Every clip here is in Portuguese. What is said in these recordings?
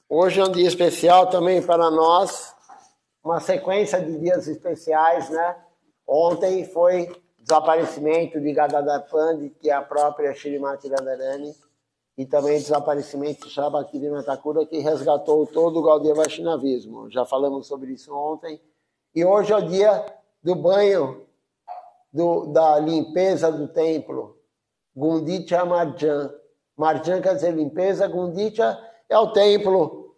Hoje é um dia especial também para nós, uma sequência de dias especiais, né? Ontem foi desaparecimento de Gadadhar Pandit, que é a própria Shrimati Radharani, e também desaparecimento de Shabakirina Thakura, que resgatou todo o Gaudiya Vaishnavismo. Já falamos sobre isso ontem. E hoje é o dia do banho, da limpeza do templo. Gundicha Marjan. Marjan quer dizer limpeza, Gundicha é o templo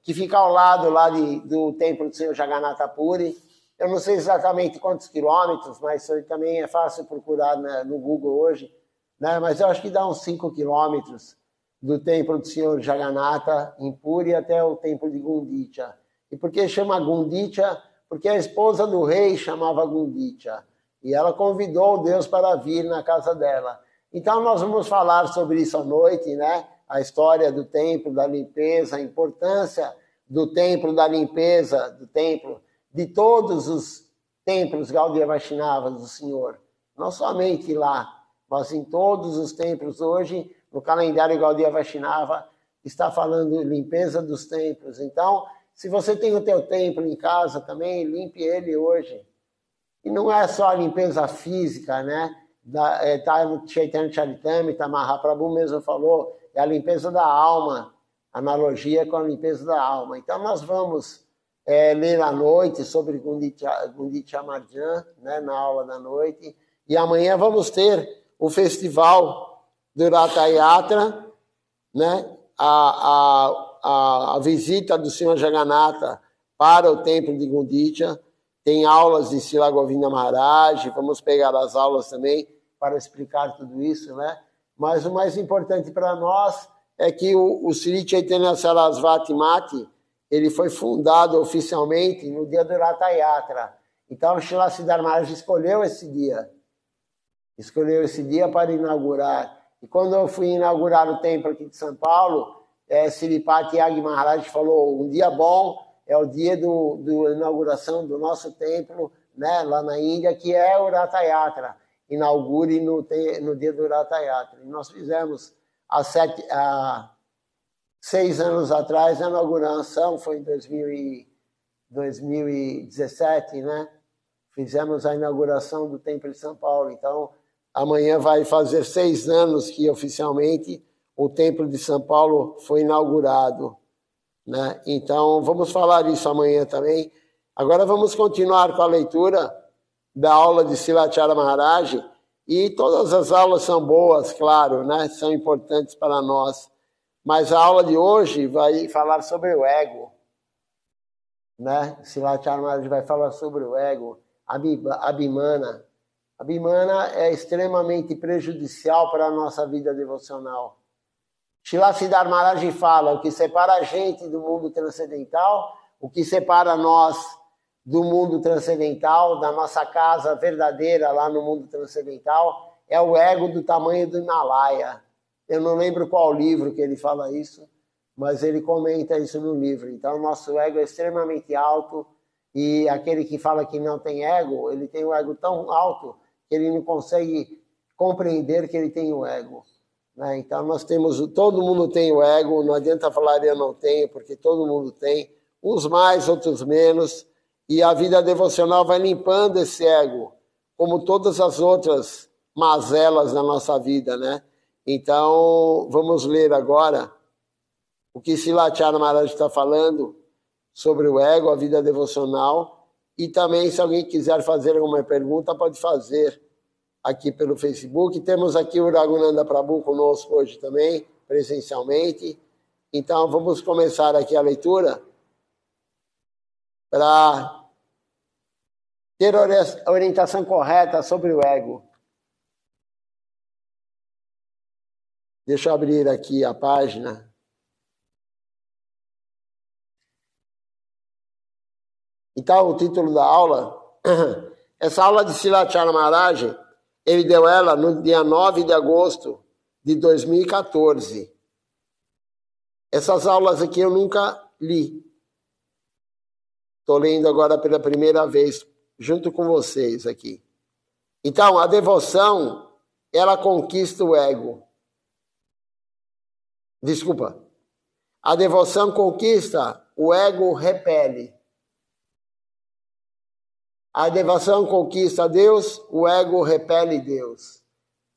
que fica ao lado lá do templo do Senhor Jagannatha Puri. Eu não sei exatamente quantos quilômetros, mas isso também é fácil procurar no Google hoje, né? Mas eu acho que dá uns 5 quilômetros do templo do Senhor Jagannatha em Puri até o templo de Gundicha. E por que chama Gundicha? Porque a esposa do rei chamava Gundicha. E ela convidou Deus para vir na casa dela. Então nós vamos falar sobre isso à noite, né? A história do templo, da limpeza, a importância do templo, da limpeza do templo, de todos os templos Gaudiya Vaishnavas do Senhor. Não somente lá, mas em todos os templos hoje, no calendário Gaudiya Vaishnava, está falando limpeza dos templos. Então, se você tem o teu templo em casa também, limpe ele hoje. E não é só a limpeza física, né? Está no Chaitanya Charitamrita, Mahaprabhu mesmo falou, é a limpeza da alma, analogia com a limpeza da alma. Então nós vamos ler à noite sobre Gundicha Marjan, né, na aula da noite, e amanhã vamos ter o festival do Ratha Yatra, né, a visita do Senhor Jagannatha para o templo de Gundicha. Tem aulas de Srila Govinda Maharaj, vamos pegar as aulas também para explicar tudo isso, né? Mas o mais importante para nós é que o Sri Chaitanya Sarasvati Mati, ele foi fundado oficialmente no dia do Ratha Yatra. Então, o Srila Siddhar Maharaj escolheu esse dia para inaugurar. E quando eu fui inaugurar o templo aqui de São Paulo, Sripati Yagi Maharaj falou, um dia bom é o dia da inauguração do nosso templo, né, lá na Índia, que é o Ratha Yatra. Inaugure no dia do Ratha Yatra. E nós fizemos há 6 anos atrás a inauguração, foi em 2017, né? Fizemos a inauguração do Templo de São Paulo. Então, amanhã vai fazer 6 anos que oficialmente o Templo de São Paulo foi inaugurado, né? Então, vamos falar isso amanhã também. Agora vamos continuar com a leitura da aula de Silachara Maharaj, e todas as aulas são boas, claro, né? São importantes para nós, mas a aula de hoje vai falar sobre o ego, né? Silachara Maharaj vai falar sobre o ego, Abhimana. Abhimana é extremamente prejudicial para a nossa vida devocional. Srila Siddhar Maharaj fala, o que separa a gente do mundo transcendental, o que separa nós do mundo transcendental, da nossa casa verdadeira lá no mundo transcendental, é o ego do tamanho do Himalaia. Eu não lembro qual livro que ele fala isso, mas ele comenta isso no livro. Então, o nosso ego é extremamente alto, e aquele que fala que não tem ego, ele tem um ego tão alto que ele não consegue compreender que ele tem o ego. Né? Então, todo mundo tem o ego, não adianta falar eu não tenho, porque todo mundo tem, uns mais, outros menos. E a vida devocional vai limpando esse ego, como todas as outras mazelas da nossa vida, né? Então, vamos ler agora o que Silachara Maharaj está falando sobre o ego, a vida devocional. E também, se alguém quiser fazer alguma pergunta, pode fazer aqui pelo Facebook. Temos aqui o Raghunanda Prabhu conosco hoje também, presencialmente. Então, vamos começar aqui a leitura para ter a orientação correta sobre o ego. Deixa eu abrir aqui a página. Então, o título da aula, essa aula de Silachara Maharaj, ele deu ela no dia 9 de agosto de 2014. Essas aulas aqui eu nunca li. Estou lendo agora pela primeira vez, junto com vocês aqui. Então, a devoção, ela conquista o ego. Desculpa. A devoção conquista, o ego repele. A devoção conquista Deus, o ego repele Deus.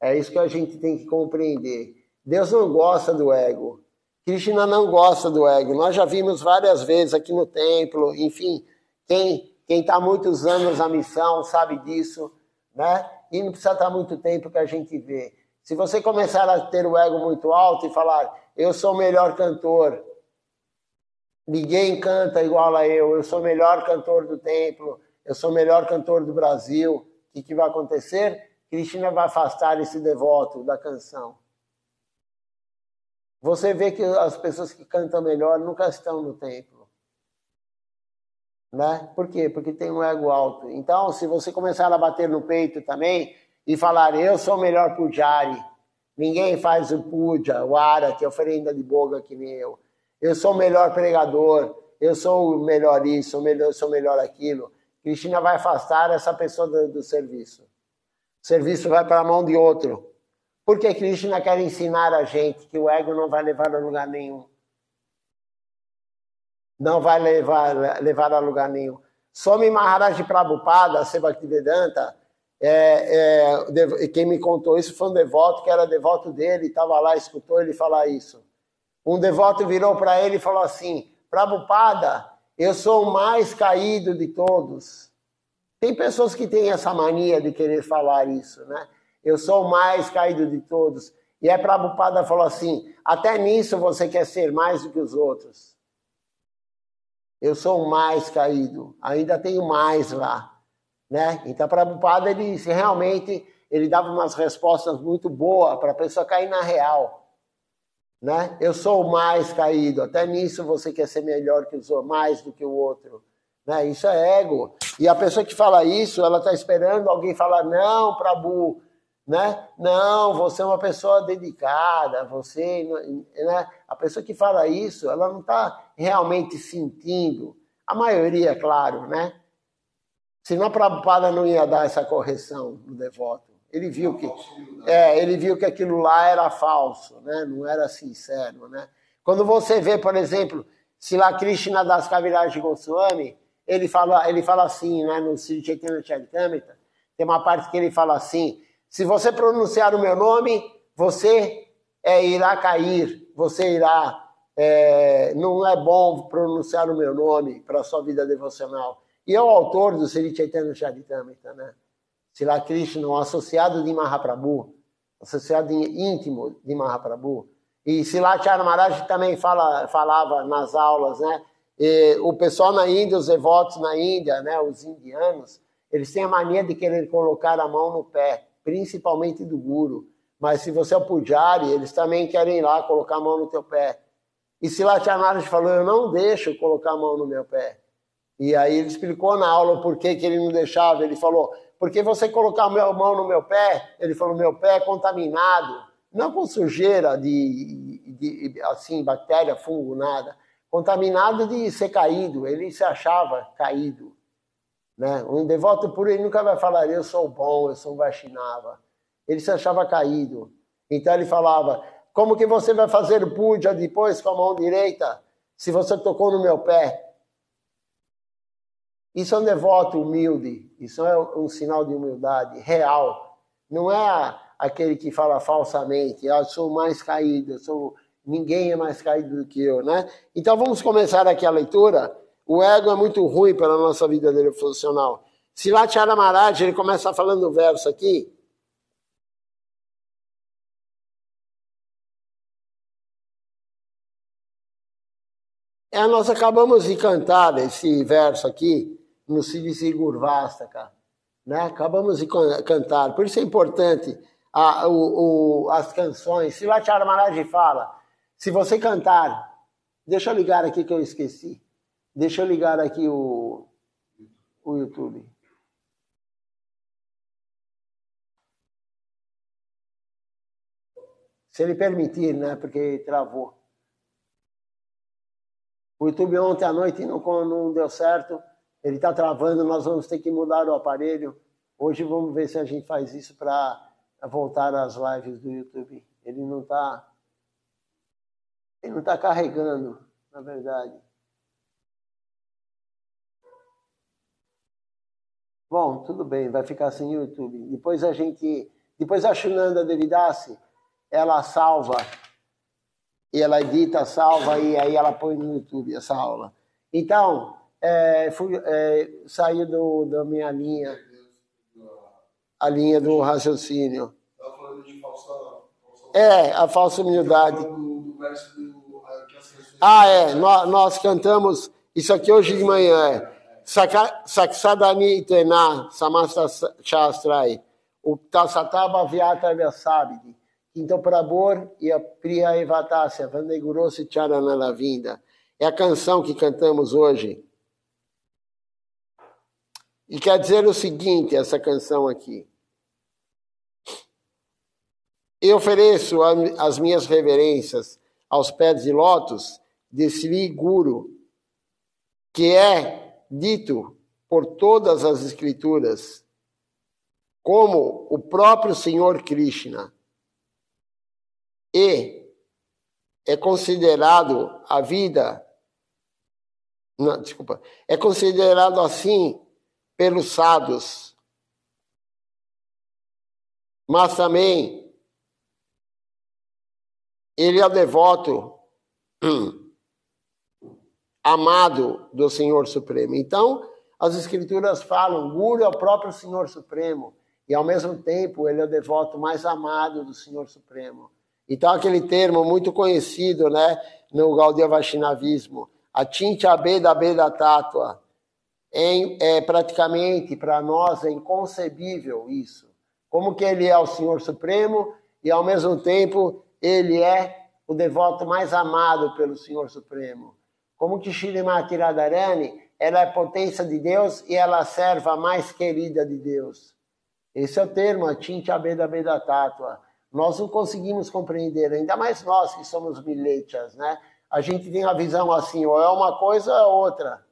É isso que a gente tem que compreender. Deus não gosta do ego. Krishna não gosta do ego. Nós já vimos várias vezes aqui no templo, enfim, quem está há muitos anos na missão sabe disso, né? E não precisa estar muito tempo que a gente vê. Se você começar a ter o ego muito alto e falar, eu sou o melhor cantor, ninguém canta igual a eu sou o melhor cantor do templo, eu sou o melhor cantor do Brasil, o que vai acontecer? Krishna vai afastar esse devoto da canção. Você vê que as pessoas que cantam melhor nunca estão no templo. Né? Por quê? Porque tem um ego alto. Então, se você começar a bater no peito também e falar, eu sou o melhor pujari, ninguém faz o puja, o arati, a oferenda de boga que nem eu sou o melhor pregador, eu sou o melhor isso, eu sou o melhor aquilo. Krishna vai afastar essa pessoa do serviço. O serviço vai para a mão de outro. Porque Krishna quer ensinar a gente que o ego não vai levar a lugar nenhum. Não vai levar a lugar nenhum. Swami Maharaj Prabhupada, Bhaktivedanta, quem me contou isso foi um devoto que era devoto dele, estava lá, escutou ele falar isso. Um devoto virou para ele e falou assim, Prabhupada, eu sou o mais caído de todos. Tem pessoas que têm essa mania de querer falar isso, né? Eu sou o mais caído de todos. E a Prabhupada falou assim, até nisso você quer ser mais do que os outros. Eu sou o mais caído, ainda tenho mais lá. Né? Então, a Prabhupada, ele dava umas respostas muito boas para a pessoa cair na real. Né? Eu sou o mais caído, até nisso você quer ser melhor que os outros, mais do que o outro. Né? Isso é ego. E a pessoa que fala isso, ela está esperando alguém falar, não, Prabhu, né? Não, você é uma pessoa dedicada, você, né? A pessoa que fala isso, ela não está realmente sentindo. A maioria, é claro, né? Senão a Prabhupada não ia dar essa correção no devoto. Ele viu que aquilo lá era falso, né? Não era sincero, né? Quando você vê, por exemplo, Srila Krishna Das Kaviraj Goswami, ele fala assim, né? No Sri Chaitanya Charitamrita, tem uma parte que ele fala assim, se você pronunciar o meu nome, você irá cair, você irá... não é bom pronunciar o meu nome para a sua vida devocional. E é o autor do Sri Chaitanya Charitamrita, né? Srila Krishna, um associado de Mahaprabhu, associado íntimo de Mahaprabhu. E Srila Acharya Maharaj também falava nas aulas, né? E o pessoal na Índia, os devotos na Índia, né? Os indianos, eles têm a mania de querer colocar a mão no pé, principalmente do guru. Mas se você é o pujari, eles também querem ir lá colocar a mão no teu pé. E Srila Acharya Maharaj falou, eu não deixo colocar a mão no meu pé. E aí ele explicou na aula por que ele não deixava. Ele falou, porque você colocar a mão no meu pé, ele falou, meu pé é contaminado, não com sujeira de assim, bactéria, fungo, nada. Contaminado de ser caído, ele se achava caído. Né? Um devoto puro, ele nunca vai falar, eu sou bom, eu sou um Vaishnava. Ele se achava caído. Então ele falava, como que você vai fazer o puja depois com a mão direita, se você tocou no meu pé? Isso é um devoto humilde, isso é um sinal de humildade real. Não é aquele que fala falsamente, eu sou mais caído, ninguém é mais caído do que eu, né? Então vamos começar aqui a leitura. O ego é muito ruim para a nossa vida devocional. Srila Acharya Maharaj, ele começa falando o verso aqui. Nós acabamos de cantar esse verso aqui, no Sri Gurvastaka, né? Acabamos de cantar, por isso é importante as canções. Srila Acharya Maharaj fala, se você cantar, deixa eu ligar aqui que eu esqueci, deixa eu ligar aqui o YouTube. Se ele permitir, né? Porque travou. O YouTube ontem à noite não deu certo, ele está travando, nós vamos ter que mudar o aparelho. Hoje vamos ver se a gente faz isso para voltar às lives do YouTube. Ele não está Ele não está carregando, na verdade. Bom, tudo bem, vai ficar assim no YouTube. Depois a Shunanda Devidasi, ela salva, e ela edita, salva, e aí ela põe no YouTube essa aula. Então, saiu da minha linha, a linha do raciocínio. Estava falando de a falsa humildade. Nós cantamos isso aqui hoje de manhã, Saksadani Tena Samasta Shastrai, o Tasataba Vyata Vyasabidi, Quinto Prabor e a Priya Evatasya, Vandegurosi Charanalavinda. É a canção que cantamos hoje. E quer dizer o seguinte, essa canção aqui. Eu ofereço as minhas reverências aos pés de lótus de Sri Guru, que é dito por todas as escrituras como o próprio Senhor Krishna. E é considerado é considerado assim pelos sábios. Mas também ele é o devoto amado do Senhor Supremo. Então, as Escrituras falam, Guru é o próprio Senhor Supremo, e ao mesmo tempo ele é o devoto mais amado do Senhor Supremo. Então, aquele termo muito conhecido, né, no Gaudiya Vaishnavismo, Achintya Beda Beda Tattva, praticamente, para nós, é inconcebível isso. Como que ele é o Senhor Supremo e, ao mesmo tempo, ele é o devoto mais amado pelo Senhor Supremo. Como que Shrimati Radharani, ela é a potência de Deus e ela é a serva mais querida de Deus. Esse é o termo, Achintya Beda Beda Tattva. Nós não conseguimos compreender, ainda mais nós que somos milechas, né? A gente tem a visão assim, ou é uma coisa ou é outra.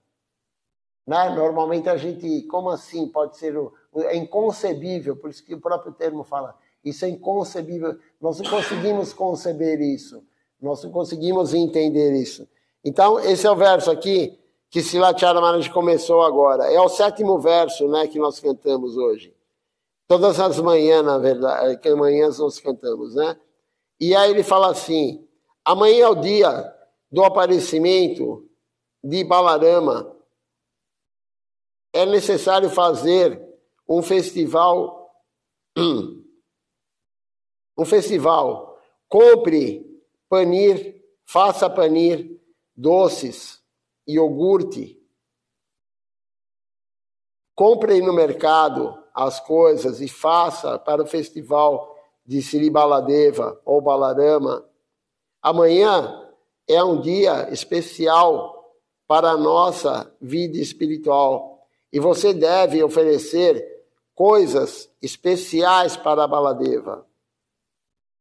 Né? Normalmente a gente, como assim? Pode ser, é inconcebível, por isso que o próprio termo fala, isso é inconcebível, nós não conseguimos conceber isso, nós não conseguimos entender isso. Então, esse é o verso aqui, que Silachara Maharaj começou agora, é o 7º verso, né, que nós cantamos hoje. Todas as manhãs, na verdade, que manhãs nós cantamos, né? E aí ele fala assim, amanhã é o dia do aparecimento de Balarama, é necessário fazer um festival. Compre panir, faça panir, doces, iogurte. Compre no mercado as coisas e faça para o festival de Sri Baladeva ou Balarama. Amanhã é um dia especial para a nossa vida espiritual. E você deve oferecer coisas especiais para Baladeva.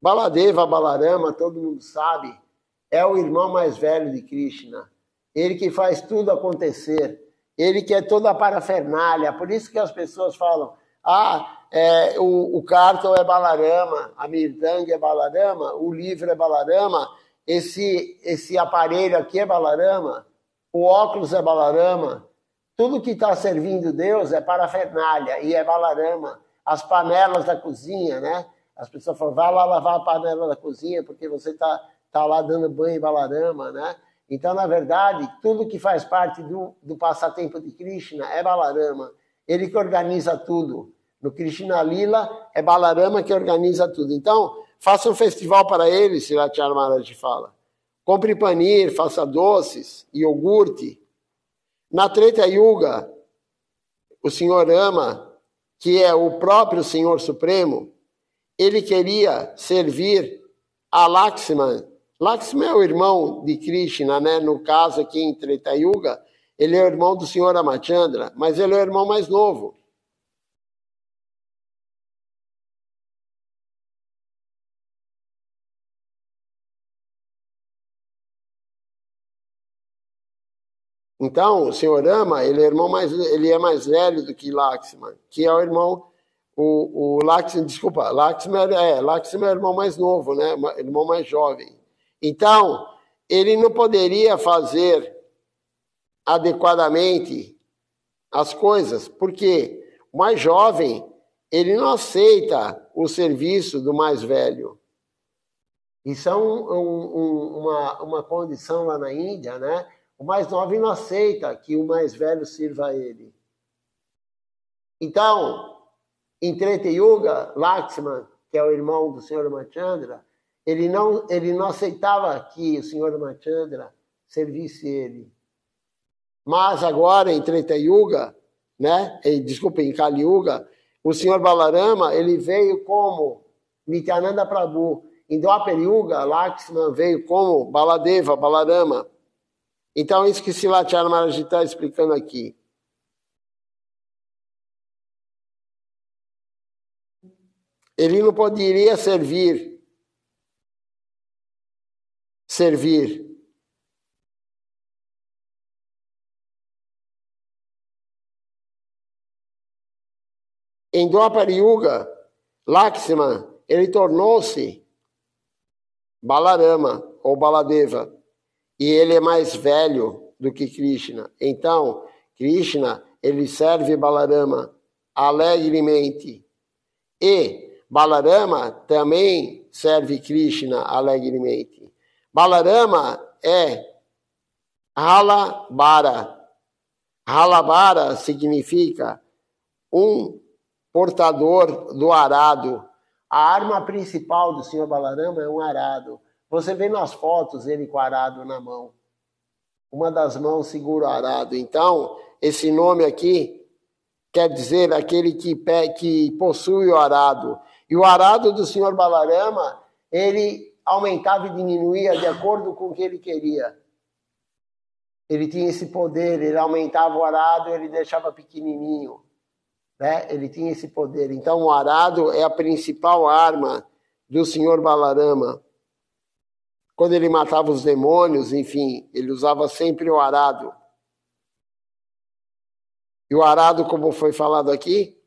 Baladeva, Balarama, todo mundo sabe, é o irmão mais velho de Krishna. Ele que faz tudo acontecer. Ele que é toda a parafernália. Por isso que as pessoas falam, o Kartal é Balarama, a Mirdanga é Balarama, o livro é Balarama, esse aparelho aqui é Balarama, o óculos é Balarama. Tudo que está servindo Deus é parafernália e é Balarama. As panelas da cozinha, né? As pessoas falam, vai lá lavar a panela da cozinha porque você tá lá dando banho em Balarama, né? Então, na verdade, tudo que faz parte do passatempo de Krishna é Balarama. Ele que organiza tudo. No Krishna Lila é Balarama que organiza tudo. Então, faça um festival para ele, Silachara Maharaj fala. Compre panir, faça doces, iogurte. Na Treta Yuga, o Senhor Rama, que é o próprio Senhor Supremo, ele queria servir a Lakshman. Lakshman é o irmão de Krishna, né? No caso aqui em Treta Yuga, ele é o irmão do Senhor Ramachandra, mas ele é o irmão mais novo. Então, o Senhor Rama, ele é mais velho do que Lakshman, que é o irmão, Lakshman, Lakshman é o irmão mais novo, né? Irmão mais jovem. Então, ele não poderia fazer adequadamente as coisas, porque o mais jovem, ele não aceita o serviço do mais velho. Isso é uma condição lá na Índia, né? O mais novo não aceita que o mais velho sirva a ele. Então, em Treta Yuga, Lakshman, que é o irmão do Sr. Ramachandra, ele não aceitava que o Sr. Ramachandra servisse ele. Mas agora, em Treta Yuga, né? Desculpa, em Kali Yuga, o Sr. Balarama, ele veio como Nityananda Prabhu. Em Dwapar Yuga, Lakshman veio como Baladeva, Balarama. Então, isso que Silacharya Maharaj está explicando aqui. Ele não poderia servir. Em Dwapar Yuga, Lakshman, ele tornou-se Balarama, ou Baladeva, e ele é mais velho do que Krishna. Então, Krishna, ele serve Balarama alegremente. E Balarama também serve Krishna alegremente. Balarama é Halabara. Halabara significa um portador do arado. A arma principal do Sr. Balarama é um arado. Você vê nas fotos ele com o arado na mão. Uma das mãos segura o arado. Então, esse nome aqui quer dizer aquele que possui o arado. E o arado do Sr. Balarama, ele aumentava e diminuía de acordo com o que ele queria. Ele tinha esse poder, ele aumentava o arado, ele deixava pequenininho. Né? Ele tinha esse poder. Então, o arado é a principal arma do Sr. Balarama. Quando ele matava os demônios, enfim, ele usava sempre o arado. E o arado, como foi falado aqui,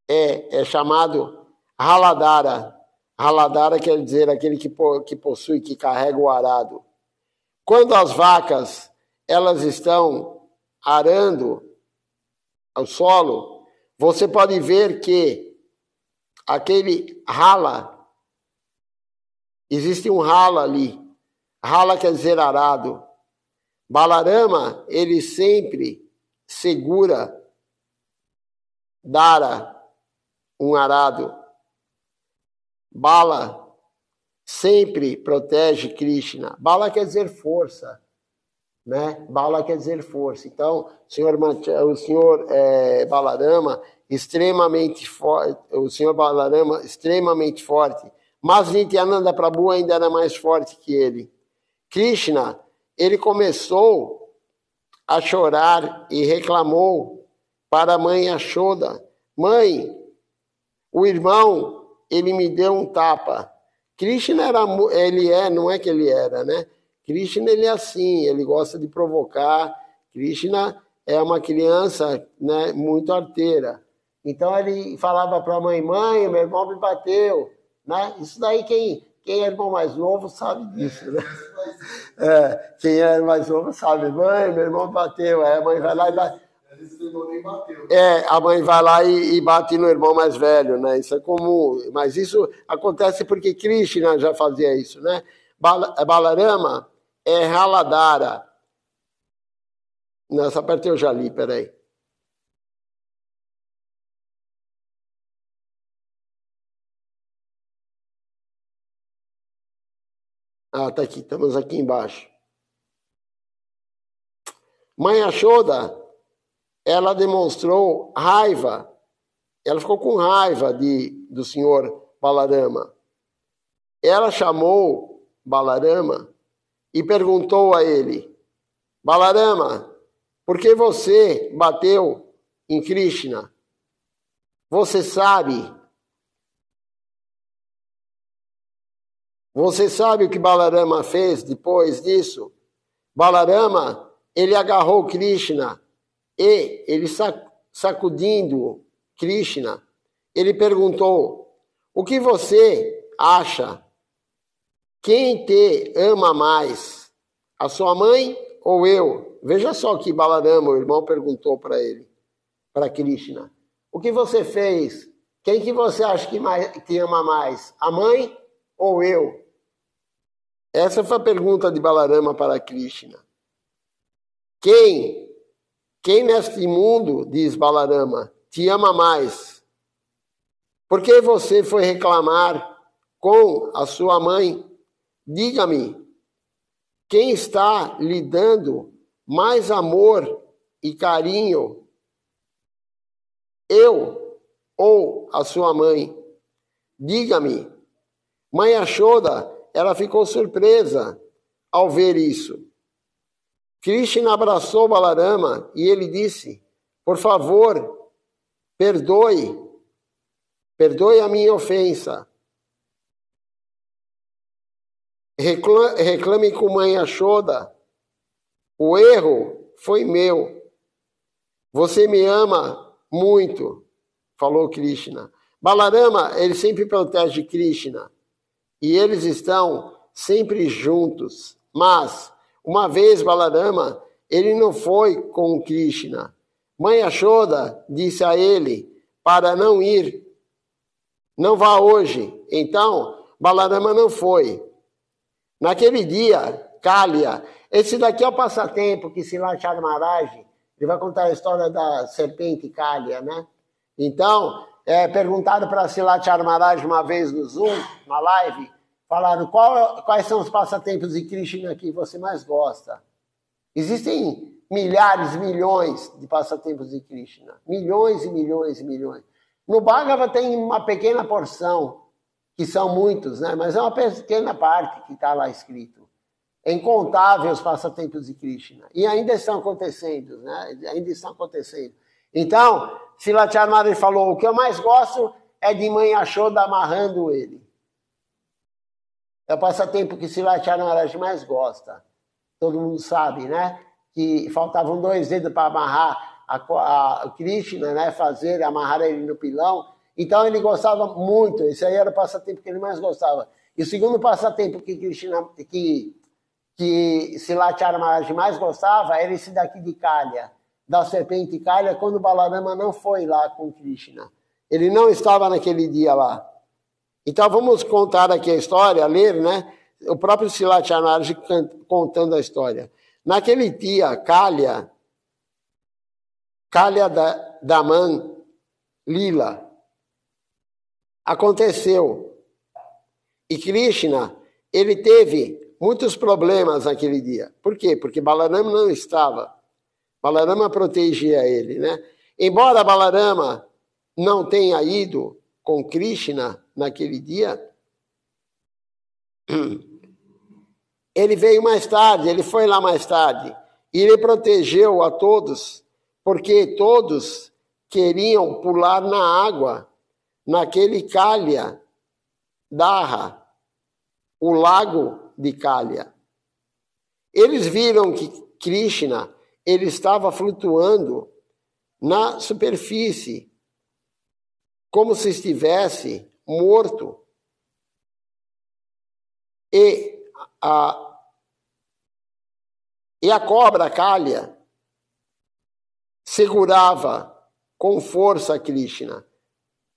é chamado Haladara. Haladara quer dizer aquele que possui, que carrega o arado. Quando as vacas elas estão arando o solo, você pode ver que aquele hala, existe um hala ali. Hala quer dizer arado. Balarama, ele sempre segura, Dara, um arado. Bala sempre protege Krishna. Bala quer dizer força, né? Bala quer dizer força. Então, o senhor Balarama extremamente forte, o senhor Balarama extremamente forte. Mas Nityananda Prabhu ainda era mais forte que ele. Krishna, ele começou a chorar e reclamou para a mãe Yashoda: mãe, o irmão, ele me deu um tapa. Krishna não é que ele era, né? Krishna, ele é assim, ele gosta de provocar. Krishna é uma criança, né, muito arteira. Então ele falava para a mãe: mãe, meu irmão me bateu. Né? Isso daí quem é irmão mais novo sabe disso, né? Quem é mais novo sabe: mãe, meu irmão me bateu. Aí a mãe vai lá e bate. A mãe vai lá e bate no irmão mais velho, né? Isso é comum. Mas isso acontece porque Krishna já fazia isso, né? Balarama é Haladara. Nessa parte eu já li, peraí. Tá aqui, estamos aqui embaixo. Mãe Yashoda, ela demonstrou raiva, ela ficou com raiva do senhor Balarama. Ela chamou Balarama e perguntou a ele: Balarama, por que você bateu em Krishna? Você sabe o que Balarama fez depois disso? Balarama, ele agarrou Krishna e ele sacudindo Krishna, ele perguntou: o que você acha quem te ama mais, a sua mãe ou eu? Veja só que Balarama, o irmão, perguntou para ele, para Krishna. O que você fez? Quem que você acha que te ama mais, a mãe ou eu? Essa foi a pergunta de Balarama para Krishna. Quem neste mundo, diz Balarama, te ama mais? Por que você foi reclamar com a sua mãe? Diga-me, quem está lhe dando mais amor e carinho? Eu ou a sua mãe? Diga-me. Mãe Yashoda, ela ficou surpresa ao ver isso. Krishna abraçou Balarama e ele disse, por favor, perdoe a minha ofensa. Reclame com mãe Yashoda, o erro foi meu. Você me ama muito, falou Krishna. Balarama, ele sempre protege Krishna e eles estão sempre juntos, mas uma vez Balarama, ele não foi com Krishna. Mãe Yashoda disse a ele para não ir, não vá hoje. Então, Balarama não foi. Naquele dia, Kalia, esse daqui é o passatempo que Silachar Maharaj, ele vai contar a história da serpente Kalia, né? Então, perguntaram para Silachar Maharaj uma vez no Zoom, na live, falaram, quais são os passatempos de Krishna que você mais gosta? Existem milhares, milhões de passatempos de Krishna. Milhões e milhões e milhões. No Bhagavad tem uma pequena porção, que são muitos, né? Mas é uma pequena parte que está lá escrito. É incontável os passatempos de Krishna. E ainda estão acontecendo, né? Ainda estão acontecendo. Então, Silachar Maharaj falou, o que eu mais gosto é de mãe Yashoda amarrando ele. É o passatempo que Silachar Maharaj mais gosta. Todo mundo sabe, né? Que faltavam 2 dedos para amarrar a Krishna, né? Amarrar ele no pilão. Então ele gostava muito. Esse aí era o passatempo que ele mais gostava. E o segundo passatempo que Silachar Maharaj mais gostava era esse daqui de Kalia, da serpente Kalia, quando Balarama não foi lá com Krishna. Ele não estava naquele dia lá. Então vamos contar aqui a história, ler, né? O próprio Silachar Maharaj contando a história. Naquele dia, Kalia Daman Lila, aconteceu. E Krishna, ele teve muitos problemas naquele dia. Por quê? Porque Balarama não estava. Balarama protegia ele, né? Embora Balarama não tenha ido com Krishna naquele dia, ele veio mais tarde, ele foi lá mais tarde, e ele protegeu a todos, porque todos queriam pular na água, naquele Kalia Dara, o lago de Kalia. Eles viram que Krishna, ele estava flutuando na superfície, como se estivesse morto. E a cobra Kalia segurava com força Krishna.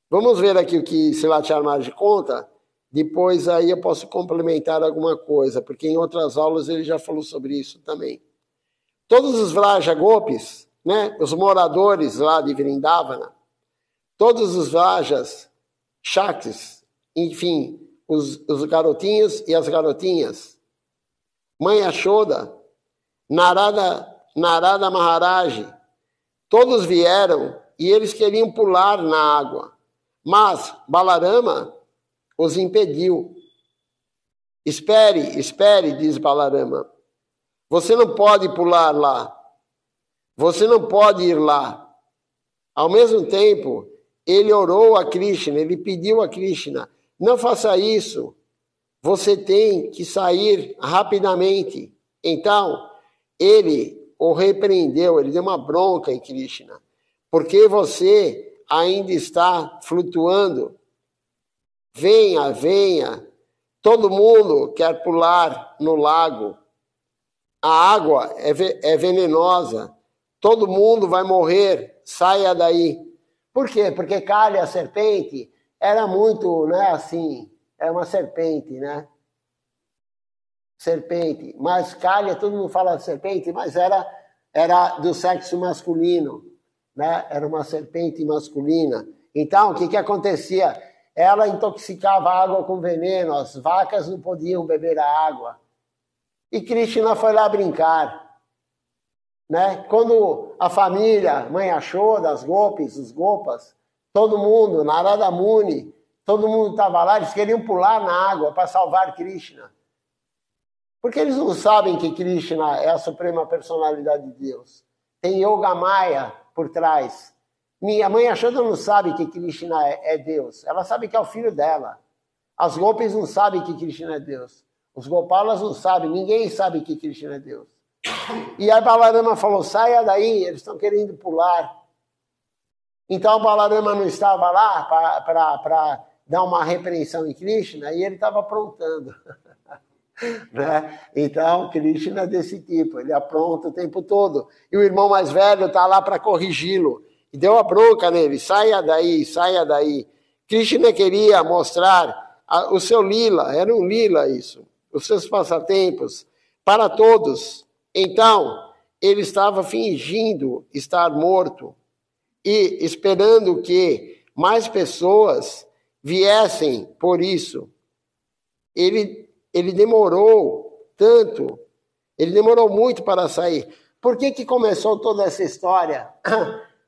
Vamos ver aqui o que Silachar Maharaj conta, depois aí eu posso complementar alguma coisa, porque em outras aulas ele já falou sobre isso também. Todos os Vraja Gopis, né, os moradores lá de Vrindavana, todos os Vrajas Shaktis, enfim, os garotinhos e as garotinhas, Mãe Yashoda, Narada Maharaj, todos vieram e eles queriam pular na água, mas Balarama os impediu. Espere, diz Balarama. Você não pode pular lá. Você não pode ir lá. Ao mesmo tempo, ele orou a Krishna, ele pediu a Krishna, não faça isso. Você tem que sair rapidamente. Então, ele o repreendeu, ele deu uma bronca em Krishna. Porque você ainda está flutuando. Venha. todo mundo quer pular no lago. A água é venenosa. Todo mundo vai morrer. Saia daí. Por quê? Porque Kali, a serpente, era muito, né, assim, é uma serpente, né? Serpente. Mas Kali, todo mundo fala serpente, mas era do sexo masculino, né? Era uma serpente masculina. Então, o que acontecia? Ela intoxicava a água com veneno, as vacas não podiam beber a água. E Krishna foi lá brincar, né? Quando a família, mãe Yashoda, as Gopis, os Gopas, todo mundo, Narada Muni, todo mundo estava lá, eles queriam pular na água para salvar Krishna. Porque eles não sabem que Krishna é a suprema personalidade de Deus. Tem Yoga Maya por trás. Minha mãe Yashoda não sabe que Krishna é Deus. Ela sabe que é o filho dela. As Gopis não sabem que Krishna é Deus. Os Gopalas não sabem. Ninguém sabe que Krishna é Deus. E aí Balarama falou, saia daí, eles estão querendo pular. Então Balarama não estava lá para dar uma repreensão em Krishna e ele estava aprontando. Né? Então, Krishna é desse tipo, ele apronta o tempo todo. E o irmão mais velho está lá para corrigi-lo. E deu a bronca nele, saia daí, saia daí. Krishna queria mostrar o seu lila, era um lila isso, os seus passatempos, para todos. Então, ele estava fingindo estar morto e esperando que mais pessoas viessem por isso. Ele demorou tanto, ele demorou muito para sair. Por que começou toda essa história?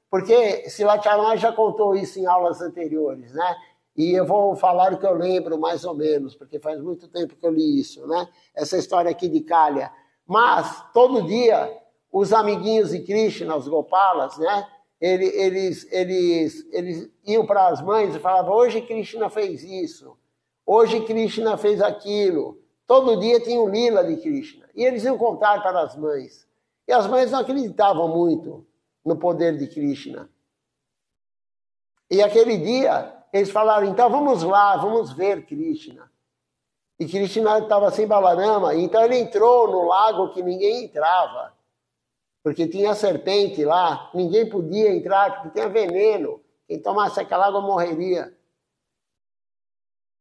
Porque Srila Charan já contou isso em aulas anteriores, né? E eu vou falar o que eu lembro, mais ou menos, porque faz muito tempo que eu li isso, né? Essa história aqui de Kalya. Mas, todo dia, os amiguinhos de Krishna, os Gopalas, né? Eles iam para as mães e falavam, hoje Krishna fez isso. Hoje Krishna fez aquilo. Todo dia tinha um lila de Krishna. E eles iam contar para as mães. E as mães não acreditavam muito no poder de Krishna. E aquele dia, eles falaram, então vamos lá, vamos ver Krishna. E Krishna estava sem Balarama, então ele entrou no lago que ninguém entrava. Porque tinha serpente lá, ninguém podia entrar, porque tinha veneno. Quem tomasse aquela água morreria.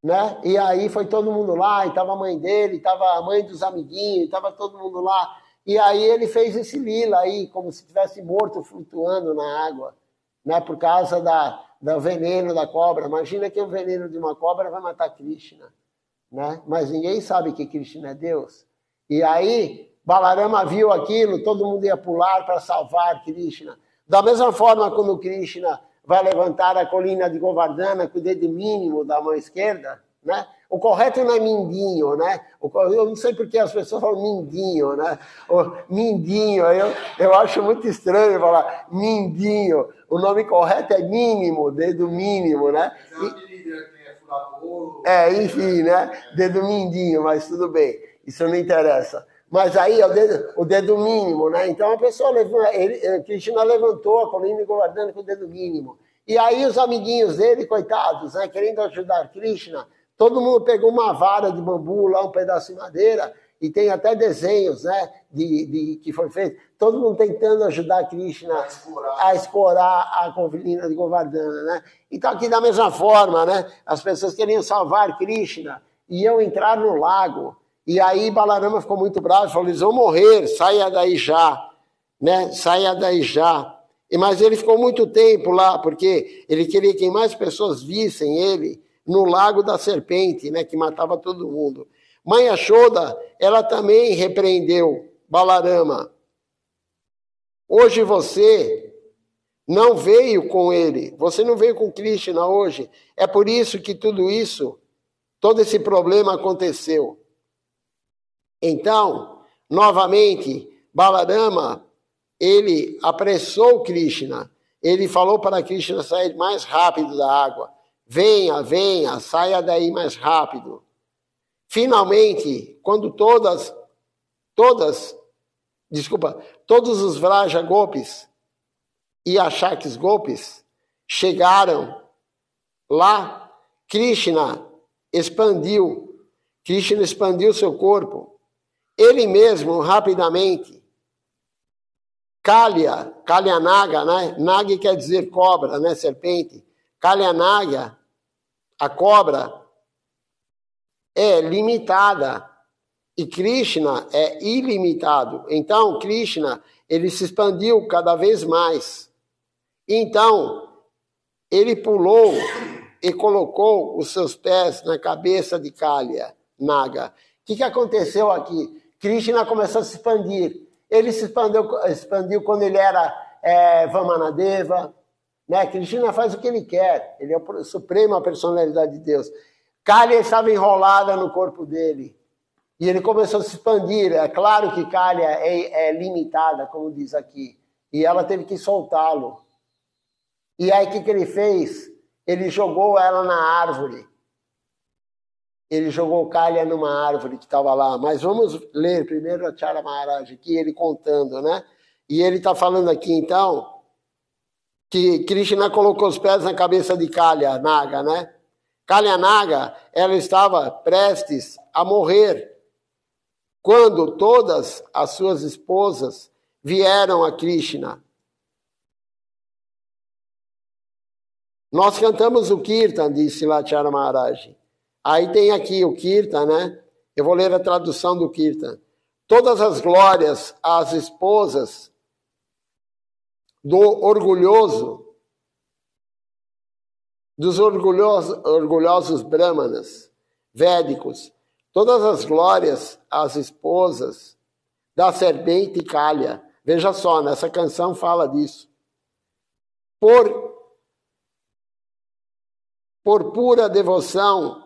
Né? E aí foi todo mundo lá, e estava a mãe dele, estava a mãe dos amiguinhos, estava todo mundo lá. E aí ele fez esse lila aí, como se tivesse morto flutuando na água, né? Por causa do veneno da cobra. Imagina que o veneno de uma cobra vai matar Krishna, né? Mas ninguém sabe que Krishna é Deus. E aí Balarama viu aquilo, todo mundo ia pular para salvar Krishna. Da mesma forma, quando Krishna vai levantar a colina de Govardhana com o dedo mínimo da mão esquerda, né? O correto não é mindinho, né? Eu não sei porque as pessoas falam mindinho, né? O mindinho, eu acho muito estranho falar mindinho. O nome correto é mínimo, dedo mínimo, né? Enfim, né? Dedo mindinho, mas tudo bem, isso não interessa. Mas aí é o dedo mínimo, né? Então a pessoa Krishna levantou a colina de Govardhana com o dedo mínimo. E aí os amiguinhos dele, coitados, né, querendo ajudar Krishna, todo mundo pegou uma vara de bambu, lá um pedaço de madeira, e tem até desenhos, né, que foi feito. Todo mundo tentando ajudar Krishna a escorar a colina de Govardhana, né? Então aqui da mesma forma, né, as pessoas queriam salvar Krishna, iam entrar no lago. E aí Balarama ficou muito bravo, falou, eles vão morrer, saia daí já, né? Saia daí já. Mas ele ficou muito tempo lá, porque ele queria que mais pessoas vissem ele no lago da serpente, né? Que matava todo mundo. Mãe Yashoda, ela também repreendeu Balarama. Hoje você não veio com ele, você não veio com Krishna hoje. É por isso que tudo isso, todo esse problema aconteceu. Então, novamente, Balarama, ele apressou Krishna. Ele falou para Krishna sair mais rápido da água. Venha, venha, saia daí mais rápido. Finalmente, quando todos os Vraja Gopis e Ashakis Gopis chegaram lá, Krishna expandiu Krishna expandiu seu corpo. Ele mesmo, rapidamente, Kalyanaga, né? Naga quer dizer cobra, né? Serpente. Kalyanaga, a cobra, é limitada. E Krishna é ilimitado. Então, Krishna, ele se expandiu cada vez mais. Então, ele pulou e colocou os seus pés na cabeça de Kalyanaga. O que aconteceu aqui? Krishna começou a se expandir. Ele se expandiu quando ele era Vamanadeva. Né? Krishna faz o que ele quer. Ele é a suprema personalidade de Deus. Kali estava enrolada no corpo dele. E ele começou a se expandir. É claro que Kali é limitada, como diz aqui. E ela teve que soltá-lo. E aí o que ele fez? Ele jogou ela na árvore. Ele jogou Kali numa árvore que estava lá. Mas vamos ler primeiro a Chara Maharaj aqui, ele contando, né? E ele está falando aqui, então, que Krishna colocou os pés na cabeça de Kalyanaga, né? Kalyanaga, ela estava prestes a morrer quando todas as suas esposas vieram a Krishna. Nós cantamos o Kirtan, disse Lachara Maharaj. Aí tem aqui o Kirtan, né? Eu vou ler a tradução do Kirtan. Todas as glórias às esposas dos orgulhosos brahmanas védicos. Todas as glórias às esposas da serpente Kalya. Veja só, nessa canção fala disso. Por pura devoção,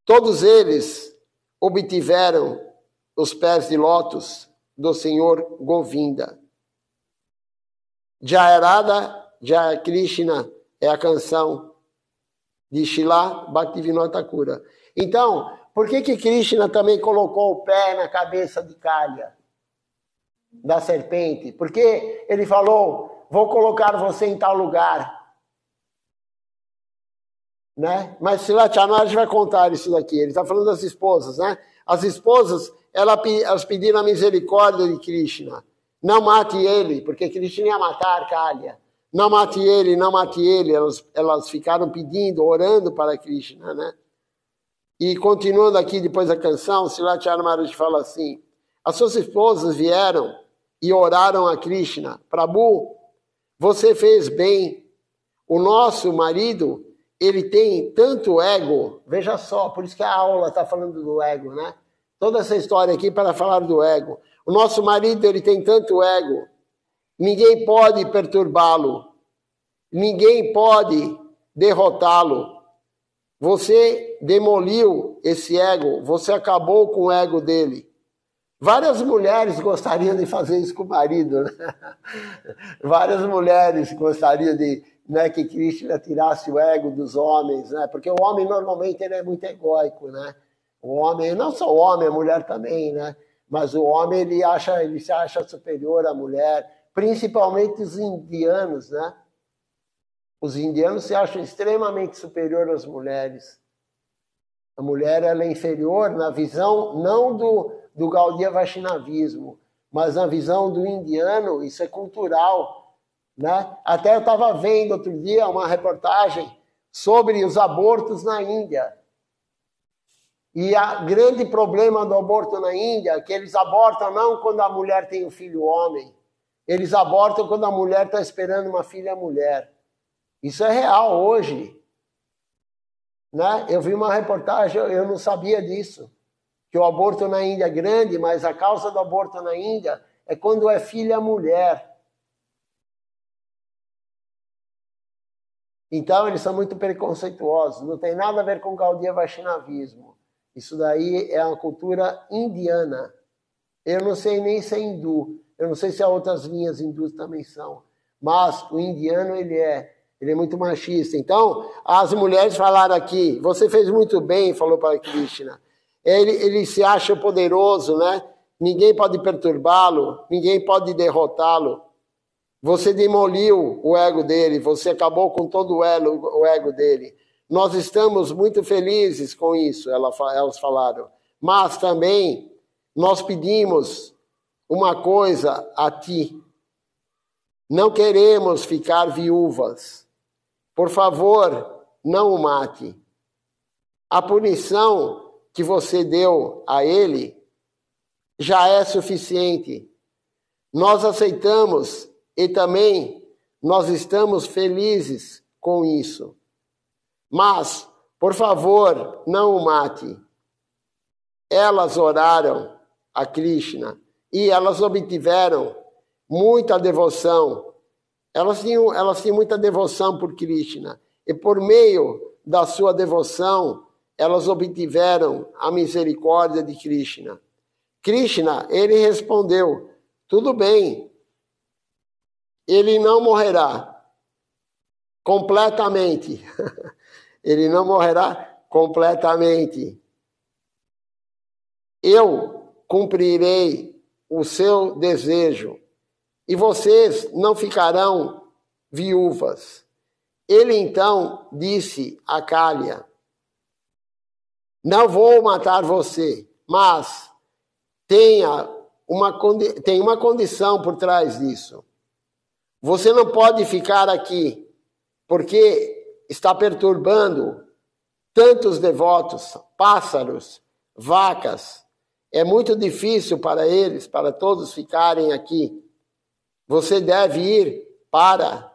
todos eles obtiveram os pés de lótus do Senhor Govinda. Jayarada Jaya Krishna é a canção de Srila Bhaktivinoda Thakura. Então, por que Krishna também colocou o pé na cabeça de Kalya, da serpente? Porque ele falou, vou colocar você em tal lugar. Né? Mas Srila Chamaraj vai contar isso daqui. Ele está falando das esposas, né? As esposas, elas pediram a misericórdia de Krishna. Não mate ele, porque Krishna ia matar Kalya. Não mate ele, não mate ele. Elas ficaram pedindo, orando para Krishna, né? E continuando aqui depois da canção, Srila Chamaraj fala assim, as suas esposas vieram e oraram a Krishna. Prabhu, você fez bem. O nosso marido, ele tem tanto ego. Veja só, por isso que a aula está falando do ego, né? Toda essa história aqui para falar do ego. O nosso marido, ele tem tanto ego. Ninguém pode perturbá-lo. Ninguém pode derrotá-lo. Você demoliu esse ego, você acabou com o ego dele. Várias mulheres gostariam de fazer isso com o marido, né? Várias mulheres gostariam de, né, que Krishna tirasse o ego dos homens, né? Porque o homem normalmente ele é muito egóico, né? O homem, não só o homem, a mulher também, né? Mas o homem ele se acha superior à mulher, principalmente os indianos, né? Os indianos se acham extremamente superior às mulheres. A mulher ela é inferior na visão não do Gaudiya Vaishnavismo, mas na visão do indiano, isso é cultural, né? Até eu estava vendo outro dia uma reportagem sobre os abortos na Índia. E o grande problema do aborto na Índia é que eles abortam não quando a mulher tem um filho homem, eles abortam quando a mulher está esperando uma filha mulher. Isso é real hoje. Né? Eu vi uma reportagem, eu não sabia disso, que o aborto na Índia é grande, mas a causa do aborto na Índia é quando é filha mulher. Então eles são muito preconceituosos, não tem nada a ver com Gaudiya Vaishnavismo. Isso daí é uma cultura indiana. Eu não sei nem se é hindu, eu não sei se há outras linhas hindus também são, mas o indiano ele é muito machista. Então, as mulheres falaram aqui, você fez muito bem, falou para Krishna. Ele se acha poderoso, né? Ninguém pode perturbá-lo, ninguém pode derrotá-lo. Você demoliu o ego dele, você acabou com todo o ego dele. nós estamos muito felizes com isso, elas falaram. Mas também nós pedimos uma coisa a ti. Não queremos ficar viúvas. Por favor, não o mate. A punição que você deu a ele já é suficiente. Nós aceitamos e também nós estamos felizes com isso. Mas, por favor, não o mate. Elas oraram a Krishna e elas obtiveram muita devoção. Elas tinham muita devoção por Krishna. E por meio da sua devoção, elas obtiveram a misericórdia de Krishna. Krishna, ele respondeu, tudo bem, ele não morrerá completamente. Ele não morrerá completamente. Eu cumprirei o seu desejo e vocês não ficarão viúvas. Ele então disse a Kália, não vou matar você, mas tem uma condição por trás disso. Você não pode ficar aqui, porque está perturbando tantos devotos, pássaros, vacas. É muito difícil para eles, para todos ficarem aqui. Você deve ir para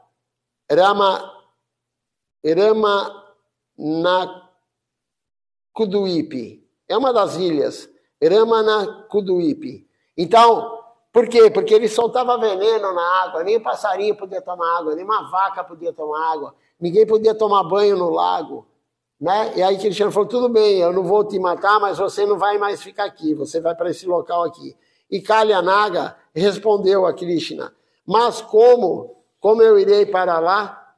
Ramanakudwip. É uma das ilhas. Ramanakudwip. Então, por quê? Porque ele soltava veneno na água. Nem um passarinho podia tomar água, nem uma vaca podia tomar água. Ninguém podia tomar banho no lago. Né? E aí Krishna falou, tudo bem, eu não vou te matar, mas você não vai mais ficar aqui. Você vai para esse local aqui. E Kalyanaga respondeu a Krishna, mas como eu irei para lá?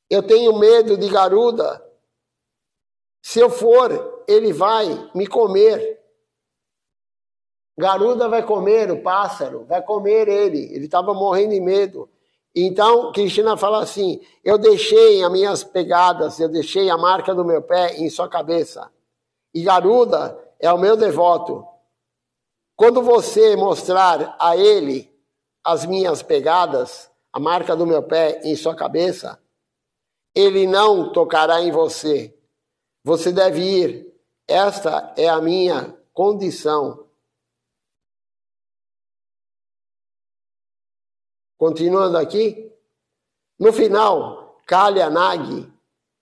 Eu tenho medo de Garuda. Se eu for, ele vai me comer. Garuda vai comer o pássaro, vai comer ele. Ele estava morrendo de medo. Então, Krishna fala assim, eu deixei as minhas pegadas, eu deixei a marca do meu pé em sua cabeça. E Garuda é o meu devoto. Quando você mostrar a ele as minhas pegadas, a marca do meu pé em sua cabeça, ele não tocará em você. Você deve ir. Esta é a minha condição. Continuando aqui, no final, Kalyanagi,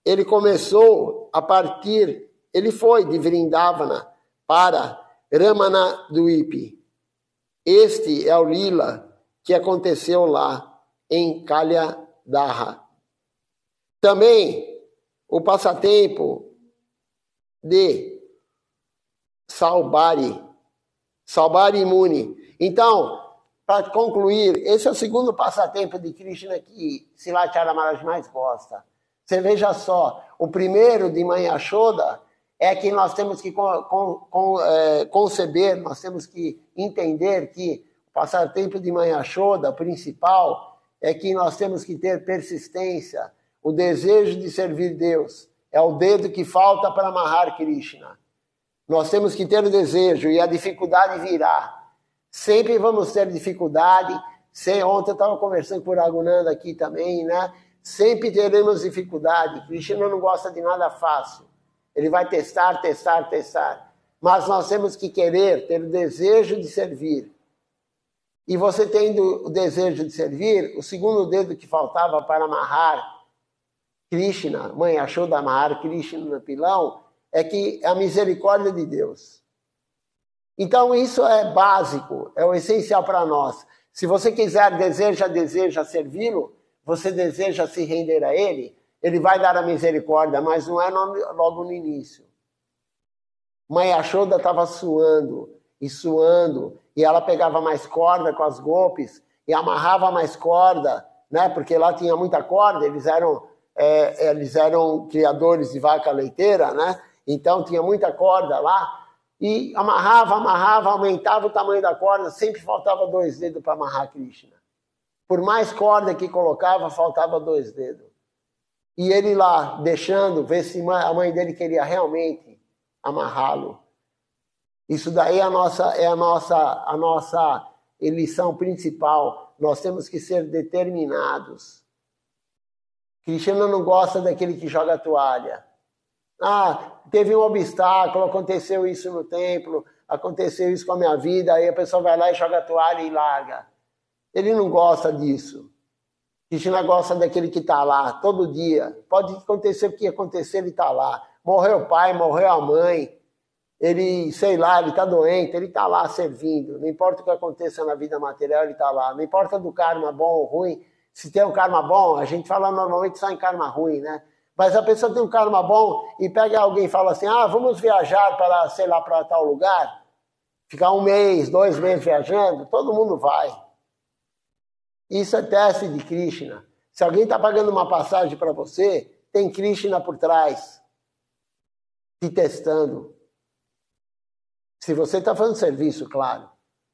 ele começou a partir, ele foi de Vrindavana para Ramanakudwip. Este é o lila que aconteceu lá em Kalyadaha. Também o passatempo de Saubhari Muni. Então, para concluir, esse é o segundo passatempo de Krishna que Srila Maharaj mais gosta. Você veja só, o primeiro de Mãe Yashoda é que nós temos que conceber, nós temos que entender que o passatempo de Mãe Yashoda, principal, é que nós temos que ter persistência, o desejo de servir Deus. É o dedo que falta para amarrar Krishna. Nós temos que ter o desejo e a dificuldade virá. Sempre vamos ter dificuldade. Ontem eu estava conversando com o Raghunanda aqui também, né? Sempre teremos dificuldade. Krishna não gosta de nada fácil. Ele vai testar. Mas nós temos que querer, ter o desejo de servir. E você tendo o desejo de servir, o segundo dedo que faltava para amarrar Krishna, Mãe Yashoda amarrar Krishna no pilão, é que a misericórdia de Deus. Então isso é básico, é o essencial para nós. Se você quiser, deseja servi-lo, você deseja se render a ele, ele vai dar a misericórdia, mas não é logo no início. Mãe Yashoda estava suando, e ela pegava mais corda com as golpes, e amarrava mais corda, né? Porque lá tinha muita corda, eles eram criadores de vaca leiteira, né? Então tinha muita corda lá, e amarrava, aumentava o tamanho da corda, sempre faltava 2 dedos para amarrar Krishna. Por mais corda que colocava, faltava 2 dedos. E ele lá, deixando, ver se a mãe dele queria realmente amarrá-lo. Isso daí é a nossa lição principal. Nós temos que ser determinados. Krishna não gosta daquele que joga a toalha. Teve um obstáculo, aconteceu isso no templo, aconteceu isso com a minha vida, aí a pessoa vai lá e joga a toalha e larga. Ele não gosta disso. Krishna gosta daquele que está lá, todo dia. Pode acontecer o que acontecer, ele está lá. Morreu o pai, morreu a mãe, ele, sei lá, ele está doente, ele está lá servindo. Não importa o que aconteça na vida material, ele está lá. Não importa do karma bom ou ruim. Se tem um karma bom, a gente fala normalmente só em karma ruim, né? Mas a pessoa tem um karma bom e pega alguém e fala assim, vamos viajar para, sei lá, para tal lugar, ficar 1 mês, 2 meses viajando, todo mundo vai. Isso é teste de Krishna. Se alguém está pagando uma passagem para você, tem Krishna por trás, te testando. Se você está fazendo serviço, claro.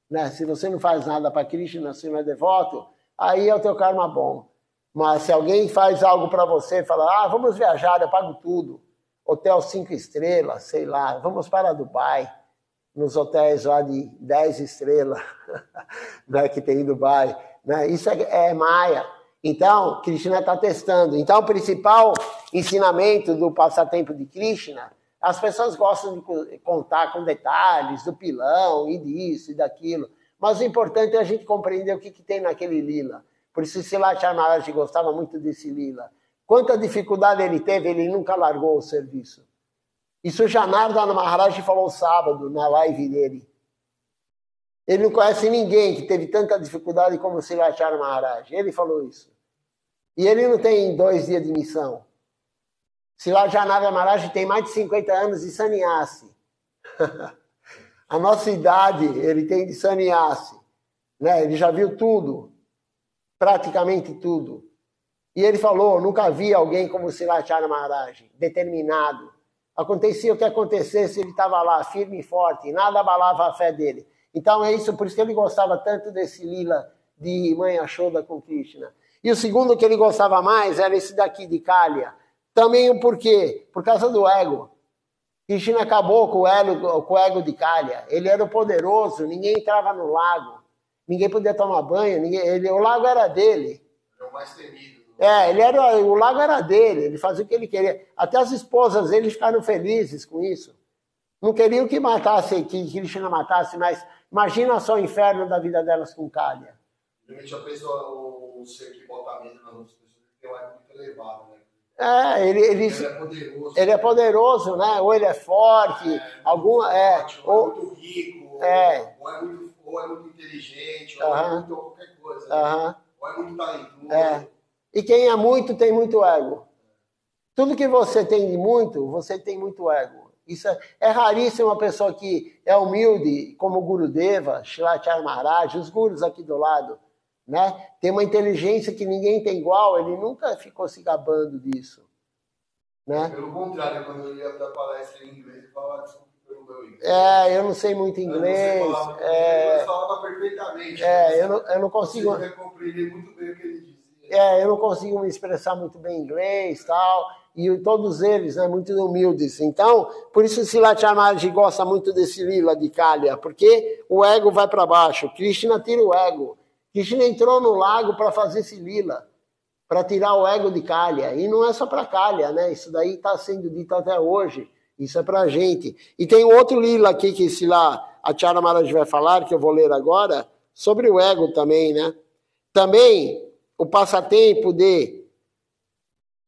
Né? Se você não faz nada para Krishna, se não é devoto, aí é o teu karma bom. Mas se alguém faz algo para você, fala, vamos viajar, eu pago tudo. Hotel 5 estrelas, sei lá, vamos para Dubai, nos hotéis lá de 10 estrelas, né, que tem em Dubai. Né? Isso é Maia. Então, Krishna está testando. Então, o principal ensinamento do passatempo de Krishna, as pessoas gostam de contar com detalhes do pilão e disso e daquilo. Mas o importante é a gente compreender o que tem naquele lila. Por isso, Srila Maharaj gostava muito desse lila. Quanta dificuldade ele teve, ele nunca largou o serviço. Isso Janardana Maharaj falou sábado, na live dele. Ele não conhece ninguém que teve tanta dificuldade como Srila Maharaj. Ele falou isso. E ele não tem 2 dias de missão. Srila Janardana Maharaj tem mais de 50 anos de sannyasi. A nossa idade, ele tem de sannyasi. Né? Ele já viu tudo. Praticamente tudo. E ele falou, nunca vi alguém como Srila Maharaj, determinado. Acontecia o que acontecesse, ele estava lá, firme e forte, nada abalava a fé dele. Então é isso, por isso que ele gostava tanto desse lila de Mãe Yashoda com Krishna. E o segundo que ele gostava mais era esse daqui de Kaliya. Também o porquê? Por causa do ego. Krishna acabou com o ego de Kaliya. Ele era o poderoso, ninguém entrava no lago. Ninguém podia tomar banho, o lago era dele. Era o mais temido. O lago era dele, ele fazia o que ele queria. Até as esposas dele ficaram felizes com isso. Não queriam que Krishna matasse, mas imagina só o inferno da vida delas com Kaliya. Realmente a pessoa, o ser que bota medo nas outras pessoas, tem um ego muito elevado, né? Ele é poderoso. Ele é poderoso, né? Ou ele é forte, ou é muito rico, ou é muito inteligente, ou é muito qualquer coisa. Né? Ou é muito talentoso. E quem é muito, tem muito ego. Tudo que você tem de muito, você tem muito ego. Isso é raríssimo uma pessoa que é humilde, como o Gurudeva, Srila Maharaj, os gurus aqui do lado. Né? Tem uma inteligência que ninguém tem igual, ele nunca ficou se gabando disso. Né? Pelo contrário, quando eu ia dar palestra em inglês, eu falava desculpa pelo meu inglês. Eu não sei muito inglês. Eu falava perfeitamente. Eu não consigo. Eu compreender muito bem o que ele dizia. Eu não consigo me expressar muito bem em inglês e tal. E todos eles, né, muito humildes. Então, por isso o Srila Maharaj gosta muito desse lila de Kaliya, porque o ego vai para baixo. Krishna tira o ego. Krishna entrou no lago para fazer esse lila, para tirar o ego de Kaliya. E não é só para Kaliya, né? Isso daí está sendo dito até hoje. Isso é para a gente. E tem outro lila aqui que Acharya Maharaj vai falar, que eu vou ler agora, sobre o ego também, né? Também o passatempo de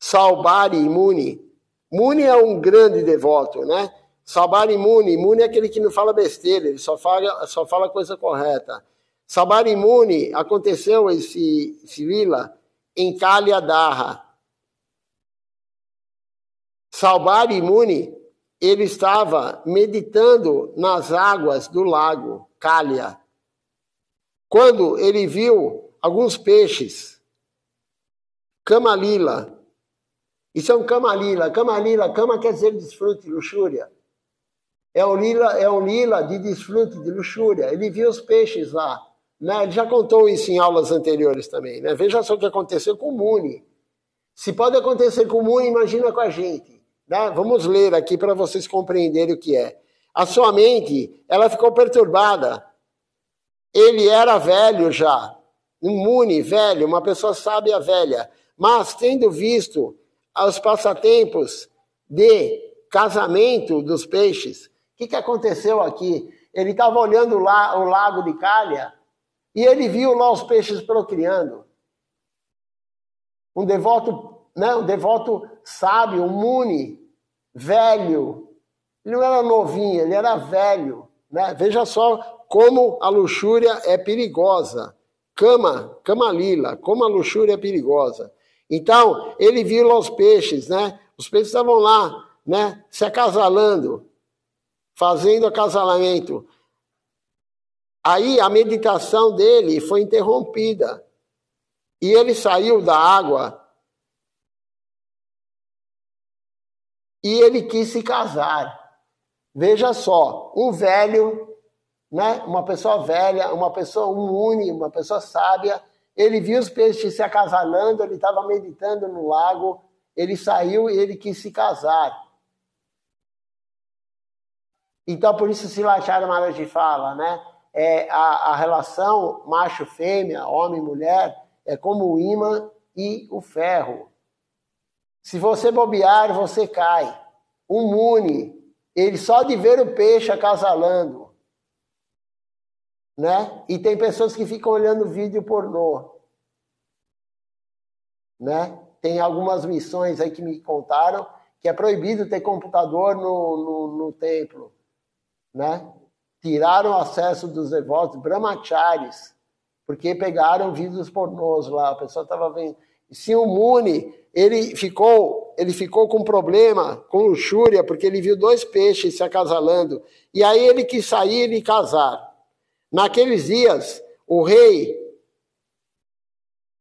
Saubhari Muni. Muni é um grande devoto, né? Saubhari Muni é aquele que não fala besteira, ele só fala coisa correta. Saubhari Muni, aconteceu esse lila em Kaliya Daha. Saubhari Muni, ele estava meditando nas águas do lago Kaliya, quando ele viu alguns peixes. Kamalila. Isso é um Kamalila. Kama quer dizer desfrute, luxúria. É um lila de desfrute, de luxúria. Ele viu os peixes lá. Né? Ele já contou isso em aulas anteriores também. Né? Veja só o que aconteceu com Muni. Se pode acontecer com o Muni, imagina com a gente. Né? Vamos ler aqui para vocês compreenderem o que é. A sua mente, ela ficou perturbada. Ele era velho já, um Muni velho, uma pessoa sábia velha, mas tendo visto os passatempos de casamento dos peixes, o que aconteceu aqui? Ele estava olhando lá o lago de Calha e ele viu lá os peixes procriando. Um devoto, né, um devoto sábio, um Muni, velho. Ele não era novinho, ele era velho. Né? Veja só como a luxúria é perigosa. Cama lila, como a luxúria é perigosa. Então, ele viu lá os peixes, né? Os peixes estavam lá, né? Se acasalando, fazendo acasalamento. Aí a meditação dele foi interrompida. E ele saiu da água e ele quis se casar. Veja só, um velho, né? Uma pessoa velha, uma pessoa, um Muni, uma pessoa sábia, ele viu os peixes se acasalando, ele estava meditando no lago, ele saiu e ele quis se casar. Então, por isso Silachara Maharaji fala, né? A relação macho-fêmea, homem-mulher, é como o ímã e o ferro. Se você bobear, você cai. Um Muni, ele só de ver o peixe acasalando, né? E tem pessoas que ficam olhando vídeo pornô, né? Tem algumas missões aí que me contaram que é proibido ter computador no templo, né? Tiraram o acesso dos devotos brahmacharis, porque pegaram vídeos pornôs lá, a pessoa estava vendo. E se o Muni, ele ficou com problema, com luxúria, porque ele viu 2 peixes se acasalando, e aí ele quis sair e casar. Naqueles dias, o rei,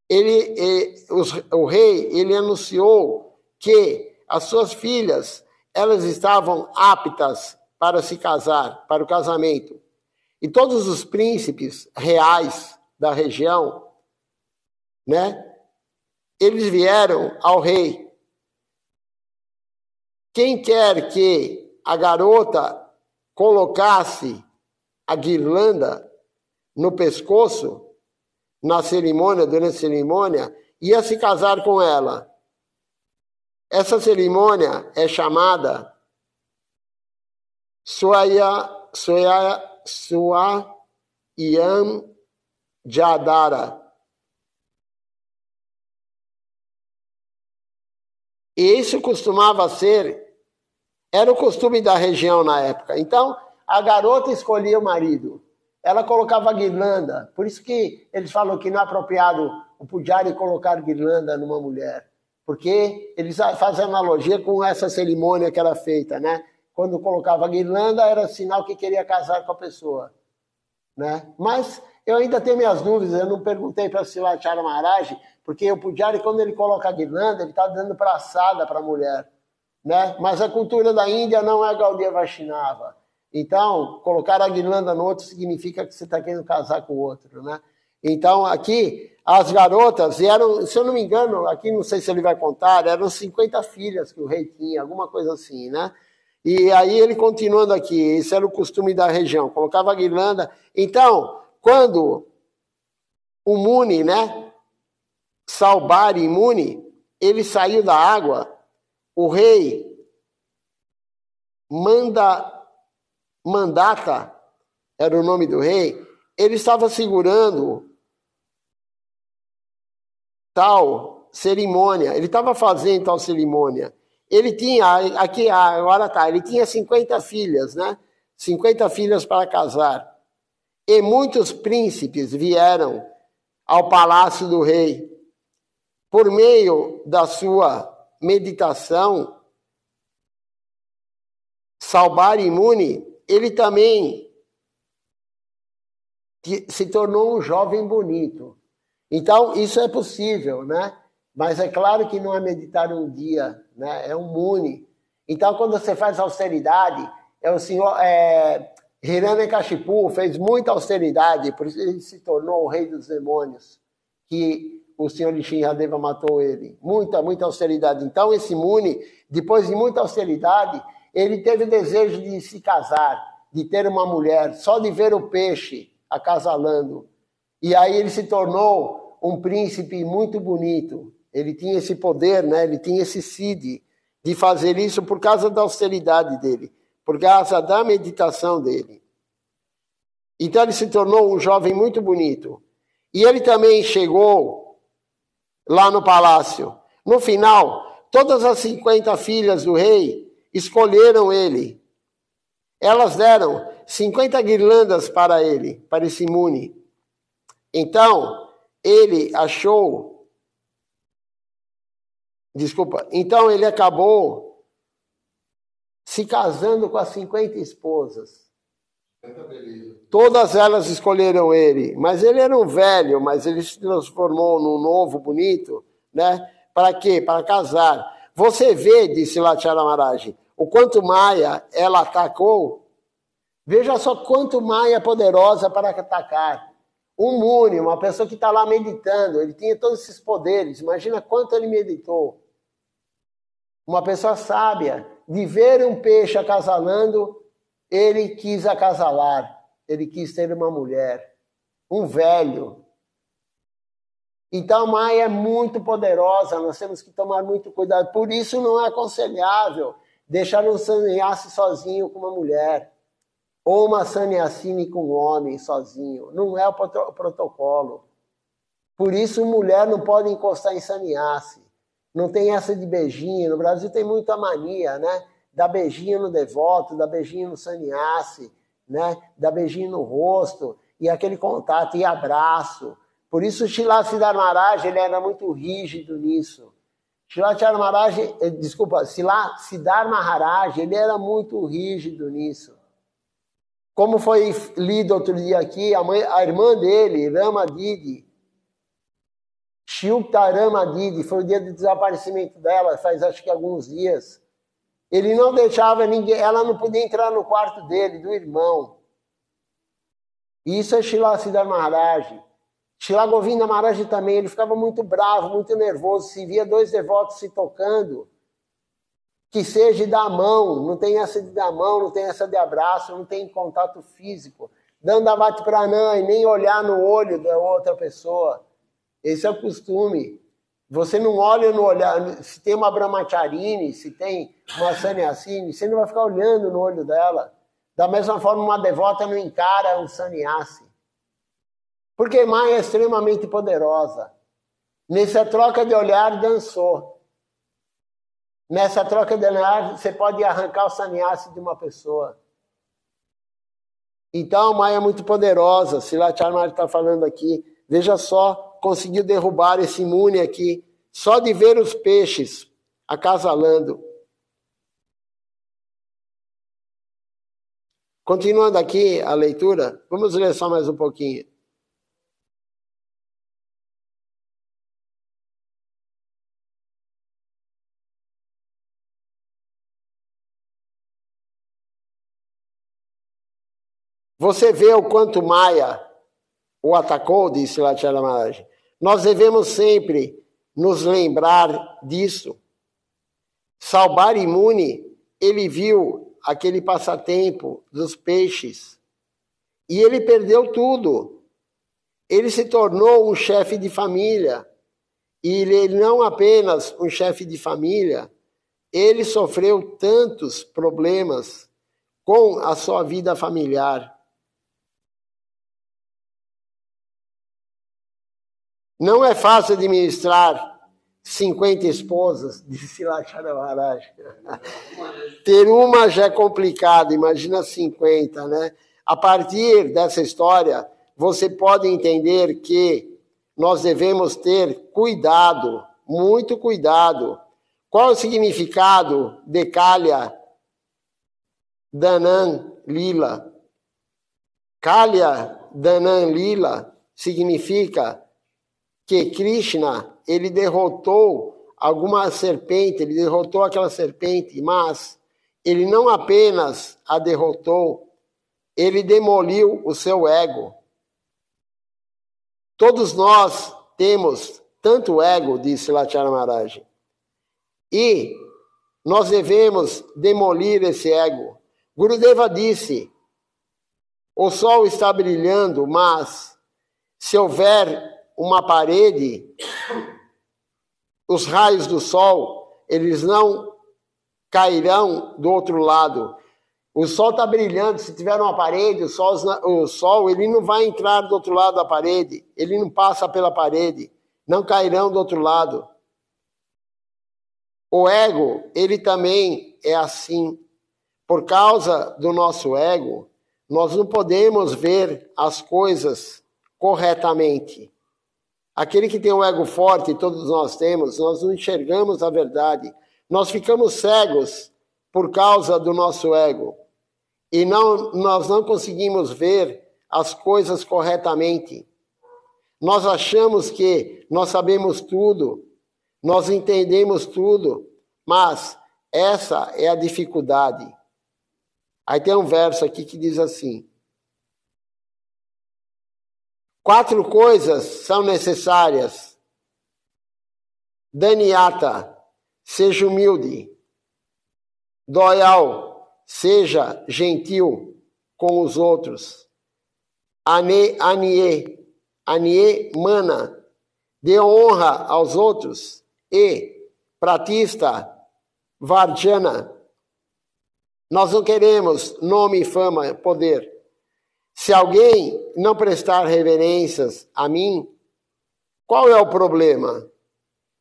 ele anunciou que as suas filhas, elas estavam aptas para se casar, para o casamento. E todos os príncipes reais da região, né, eles vieram ao rei. Quem quer que a garota colocasse a guirlanda no pescoço, durante a cerimônia, ia se casar com ela. Essa cerimônia é chamada Swayam Jadara. E isso costumava ser, era o costume da região na época. Então, a garota escolhia o marido. Ela colocava guirlanda. Por isso que eles falam que não é apropriado o pujari colocar guirlanda numa mulher. Porque eles fazem analogia com essa cerimônia que era feita, né? Quando colocava guirlanda, era sinal que queria casar com a pessoa, né? Mas eu ainda tenho minhas dúvidas, eu não perguntei para Silachara Maharaji, porque o pujari, quando ele coloca a guirlanda, ele está dando braçada para a mulher, né? Mas a cultura da Índia não é Gaudiya Vaishnava. Então, colocar a guirlanda no outro significa que você está querendo casar com o outro, né? Então, aqui, as garotas eram, se eu não me engano, aqui não sei se ele vai contar, eram 50 filhas que o rei tinha, alguma coisa assim, né? E aí ele continuando aqui, esse era o costume da região, colocava a guirlanda. Então, quando o Muni, né, Salbari Muni, ele saiu da água, o rei Mandata, era o nome do rei, ele estava segurando tal cerimônia, ele estava fazendo tal cerimônia. Ele tinha, aqui agora tá, ele tinha 50 filhas, né? 50 filhas para casar. E muitos príncipes vieram ao palácio do rei. Por meio da sua meditação, Salbari Muni, ele também se tornou um jovem bonito. Então, isso é possível, né? Mas é claro que não é meditar um dia, né? É um Muni. Então, quando você faz austeridade, o senhor Hiranyakashipu fez muita austeridade, por isso ele se tornou o rei dos demônios, que o senhor Nishinradeva matou ele. Muita austeridade. Então, esse Muni, depois de muita austeridade, ele teve o desejo de se casar, de ter uma mulher, só de ver o peixe acasalando. E aí ele se tornou um príncipe muito bonito. Ele tinha esse poder, né? Ele tinha esse sede de fazer isso por causa da austeridade dele, por causa da meditação dele. Então ele se tornou um jovem muito bonito. E ele também chegou lá no palácio. No final, todas as 50 filhas do rei escolheram ele. Elas deram 50 guirlandas para ele, para esse Muni. Então, ele acabou se casando com as 50 esposas. Todas elas escolheram ele, mas ele era um velho, mas ele se transformou num novo, bonito, né? Para quê? Para casar. Você vê, disse Lachara Maharaj, o quanto Maya ela atacou. Veja só quanto Maya é poderosa para atacar. Um Muni, uma pessoa que está lá meditando, ele tinha todos esses poderes. Imagina quanto ele meditou. Uma pessoa sábia, de ver um peixe acasalando, ele quis acasalar, ele quis ter uma mulher, um velho. Então a Maya é muito poderosa, nós temos que tomar muito cuidado. Por isso não é aconselhável deixar um sannyasi sozinho com uma mulher, ou uma sannyasini com um homem sozinho. Não é o protocolo. Por isso mulher não pode encostar em sannyasi. Não tem essa de beijinho. No Brasil tem muita mania, né? Dá beijinho no devoto, dá beijinho no sannyasi, né? Dá beijinho no rosto, e aquele contato e abraço. Por isso Srila Siddhar Maharaj, ele era muito rígido nisso. Siddhar Maharaj, ele era muito rígido nisso. Como foi lido outro dia aqui, a irmã dele, Rama Didi, Shukta Rama Didi, foi o dia do desaparecimento dela, faz acho que alguns dias. Ele não deixava ninguém, ela não podia entrar no quarto dele, do irmão. Isso é Srila Siddhar Maharaj. Srila Govinda Maharaj também, ele ficava muito bravo, muito nervoso, se via dois devotos se tocando, que seja de dar mão, não tem essa de dar mão, não tem essa de abraço, não tem contato físico. Dandavati Pranam, e nem olhar no olho da outra pessoa. Esse é o costume. Você não olha no olhar, se tem uma brahmacharini, se tem uma sannyasini, você não vai ficar olhando no olho dela. Da mesma forma, uma devota não encara um sannyasi. Porque Maya é extremamente poderosa. Nessa troca de olhar, dançou. Nessa troca de olhar, você pode arrancar o sannyasi de uma pessoa. Então, Maya é muito poderosa. Srila Charmar está falando aqui. Veja só. Conseguiu derrubar esse Muni aqui, só de ver os peixes acasalando. Continuando aqui a leitura, vamos ler só mais um pouquinho. Você vê o quanto Maya o atacou, disse Lachara Maharaj. Nós devemos sempre nos lembrar disso. Saubhari Muni, ele viu aquele passatempo dos peixes e ele perdeu tudo. Ele se tornou um chefe de família e ele não apenas um chefe de família, ele sofreu tantos problemas com a sua vida familiar. Não é fácil administrar 50 esposas, disse Lachara Maharaj. Ter uma já é complicado, imagina 50, né? A partir dessa história, você pode entender que nós devemos ter cuidado, muito cuidado. Qual é o significado de Kalya Danan Lila? Kalya Danan Lila significa que Krishna, ele derrotou alguma serpente, ele derrotou aquela serpente, mas ele não apenas a derrotou, ele demoliu o seu ego. Todos nós temos tanto ego, disse Latyara Maharaj. E nós devemos demolir esse ego. Gurudeva disse, o sol está brilhando, mas se houver uma parede, os raios do sol, eles não cairão do outro lado. O sol está brilhando, se tiver uma parede, o sol ele não vai entrar do outro lado da parede, ele não passa pela parede, não cairão do outro lado. O ego, ele também é assim. Por causa do nosso ego, nós não podemos ver as coisas corretamente. Aquele que tem um ego forte, todos nós temos, nós não enxergamos a verdade. Nós ficamos cegos por causa do nosso ego. E nós não conseguimos ver as coisas corretamente. Nós achamos que nós sabemos tudo, nós entendemos tudo, mas essa é a dificuldade. Aí tem um verso aqui que diz assim: 4 coisas são necessárias. Danyata, seja humilde. Doyal, seja gentil com os outros. Anie, mana, dê honra aos outros. E pratista, varjana. Nós não queremos nome, fama, poder. Se alguém não prestar reverências a mim, qual é o problema?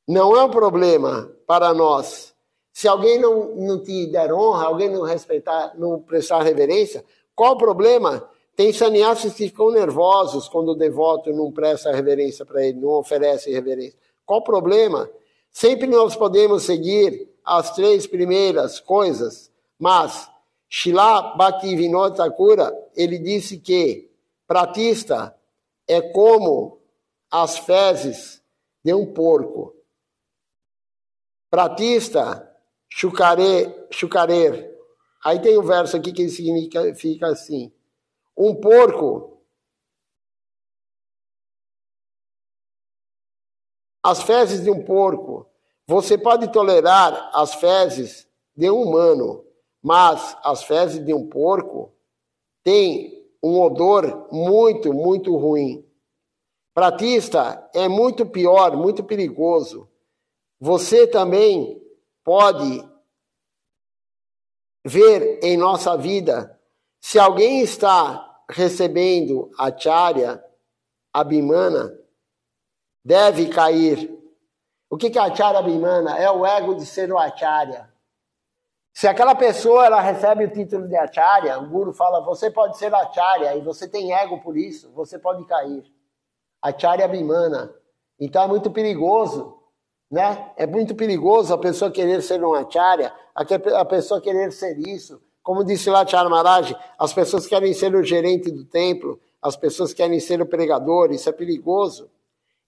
Não é um problema para nós. Se alguém não te der honra, alguém não respeitar, não prestar reverência, qual o problema? Tem sannyasis que ficam nervosos quando o devoto não presta reverência para ele, não oferece reverência. Qual o problema? Sempre nós podemos seguir as 3 primeiras coisas, mas Srila Bhaktivinoda Thakura, ele disse que pratista é como as fezes de um porco. Pratista, chucarer. Aí tem um verso aqui que significa assim: um porco, as fezes de um porco, você pode tolerar as fezes de um humano, mas as fezes de um porco têm um odor muito, muito ruim. Pratista é muito pior, muito perigoso. Você também pode ver em nossa vida, se alguém está recebendo acharya, abhimana, deve cair. O que é acharya abhimana? É o ego de ser o acharya. Se aquela pessoa ela recebe o título de acharya, o guru fala, você pode ser acharya, e você tem ego por isso, você pode cair. Acharya abhimana. Então é muito perigoso, né? É muito perigoso a pessoa querer ser um acharya, a pessoa querer ser isso. Como disse Latyara Maharaj, as pessoas querem ser o gerente do templo, as pessoas querem ser o pregador, isso é perigoso.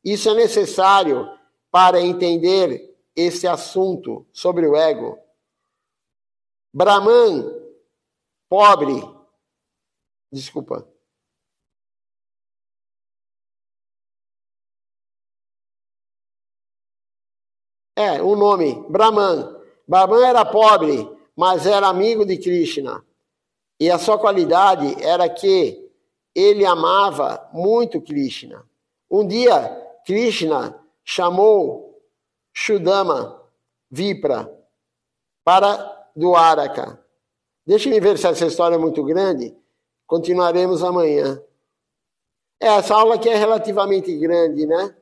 Isso é necessário para entender esse assunto sobre o ego. Brahman, pobre, desculpa. O nome, Brahman. Brahman era pobre, mas era amigo de Krishna. E a sua qualidade era que ele amava muito Krishna. Um dia, Krishna chamou Sudama, Vipra, para Dwaraka. Deixa-me ver se essa história é muito grande. Continuaremos amanhã. Essa aula aqui é relativamente grande, né?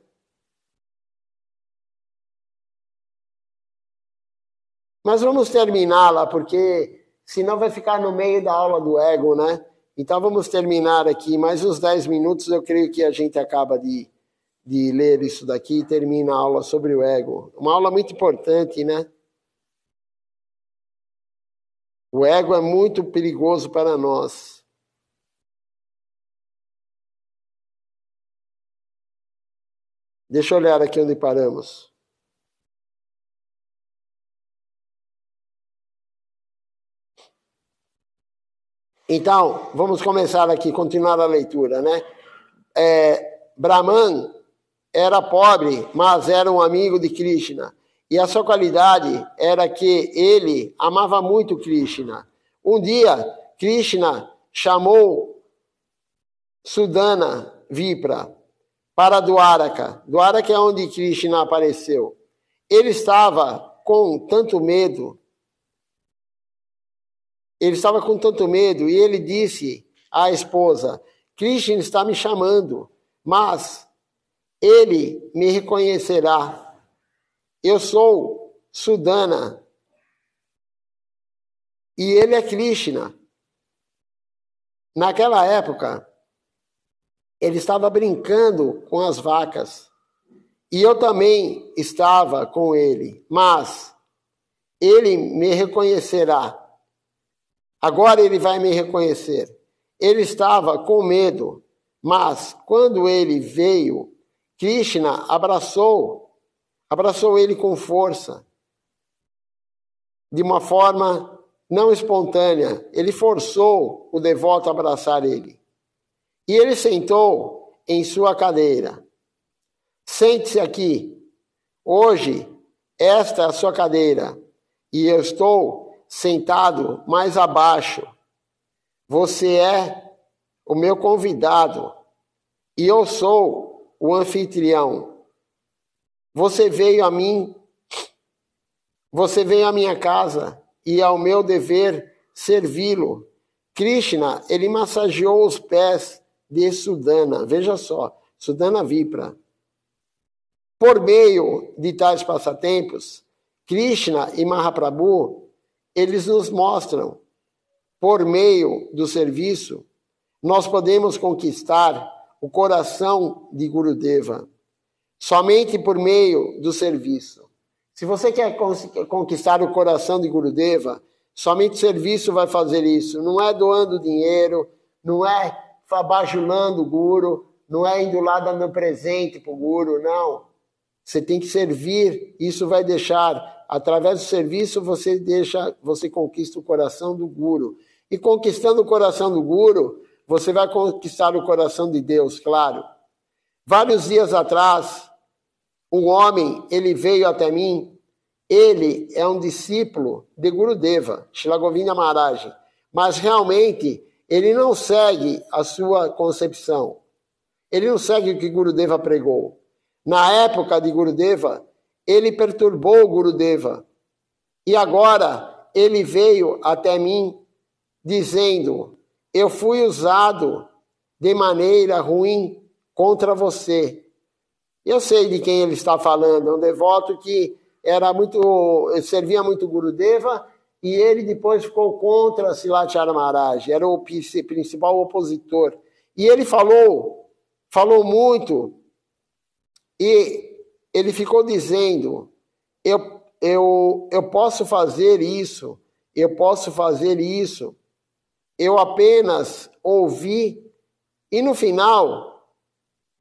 Mas vamos terminá-la, porque senão vai ficar no meio da aula do ego, né? Então vamos terminar aqui. Mais uns 10 minutos, eu creio que a gente acaba de ler isso daqui e termina a aula sobre o ego. Uma aula muito importante, né? O ego é muito perigoso para nós. Deixa eu olhar aqui onde paramos. Então, vamos começar aqui, continuar a leitura, né? Brahman era pobre, mas era um amigo de Krishna. E a sua qualidade era que ele amava muito Krishna. Um dia, Krishna chamou Sudana Vipra para Dwaraka. Dwaraka é onde Krishna apareceu. Ele estava com tanto medo. E ele disse à esposa: Krishna está me chamando, mas ele me reconhecerá. Eu sou Sudana e ele é Krishna. Naquela época, ele estava brincando com as vacas e eu também estava com ele, mas ele me reconhecerá. Agora ele vai me reconhecer. Ele estava com medo, mas quando ele veio, Krishna abraçou ele com força, de uma forma não espontânea. Ele forçou o devoto a abraçar ele. E ele sentou em sua cadeira. Sente-se aqui. Hoje, esta é a sua cadeira. E eu estou sentado mais abaixo. Você é o meu convidado. E eu sou o anfitrião. Você veio à minha casa e é o meu dever servi-lo. Krishna, ele massageou os pés de Sudana. Veja só, Sudana Vipra. Por meio de tais passatempos, Krishna e Mahaprabhu, eles nos mostram, por meio do serviço, nós podemos conquistar o coração de Gurudeva. Somente por meio do serviço. Se você quer conquistar o coração de Gurudeva, somente o serviço vai fazer isso. Não é doando dinheiro, não é bajulando o Guru, não é indo lá dando presente para o Guru, não. Você tem que servir, isso vai deixar, através do serviço você conquista o coração do Guru. E conquistando o coração do Guru, você vai conquistar o coração de Deus, claro. Vários dias atrás, um homem, ele veio até mim, ele é um discípulo de Gurudeva, Srila Govinda Maharaj, mas realmente ele não segue a sua concepção, ele não segue o que Gurudeva pregou. Na época de Gurudeva, ele perturbou o Gurudeva, e agora ele veio até mim dizendo: eu fui usado de maneira ruim contra você. Eu sei de quem ele está falando, é um devoto que servia muito Gurudeva e ele depois ficou contra Silachara Maharaj, era o principal opositor. E ele falou muito e ele ficou dizendo: eu posso fazer isso, eu apenas ouvi e no final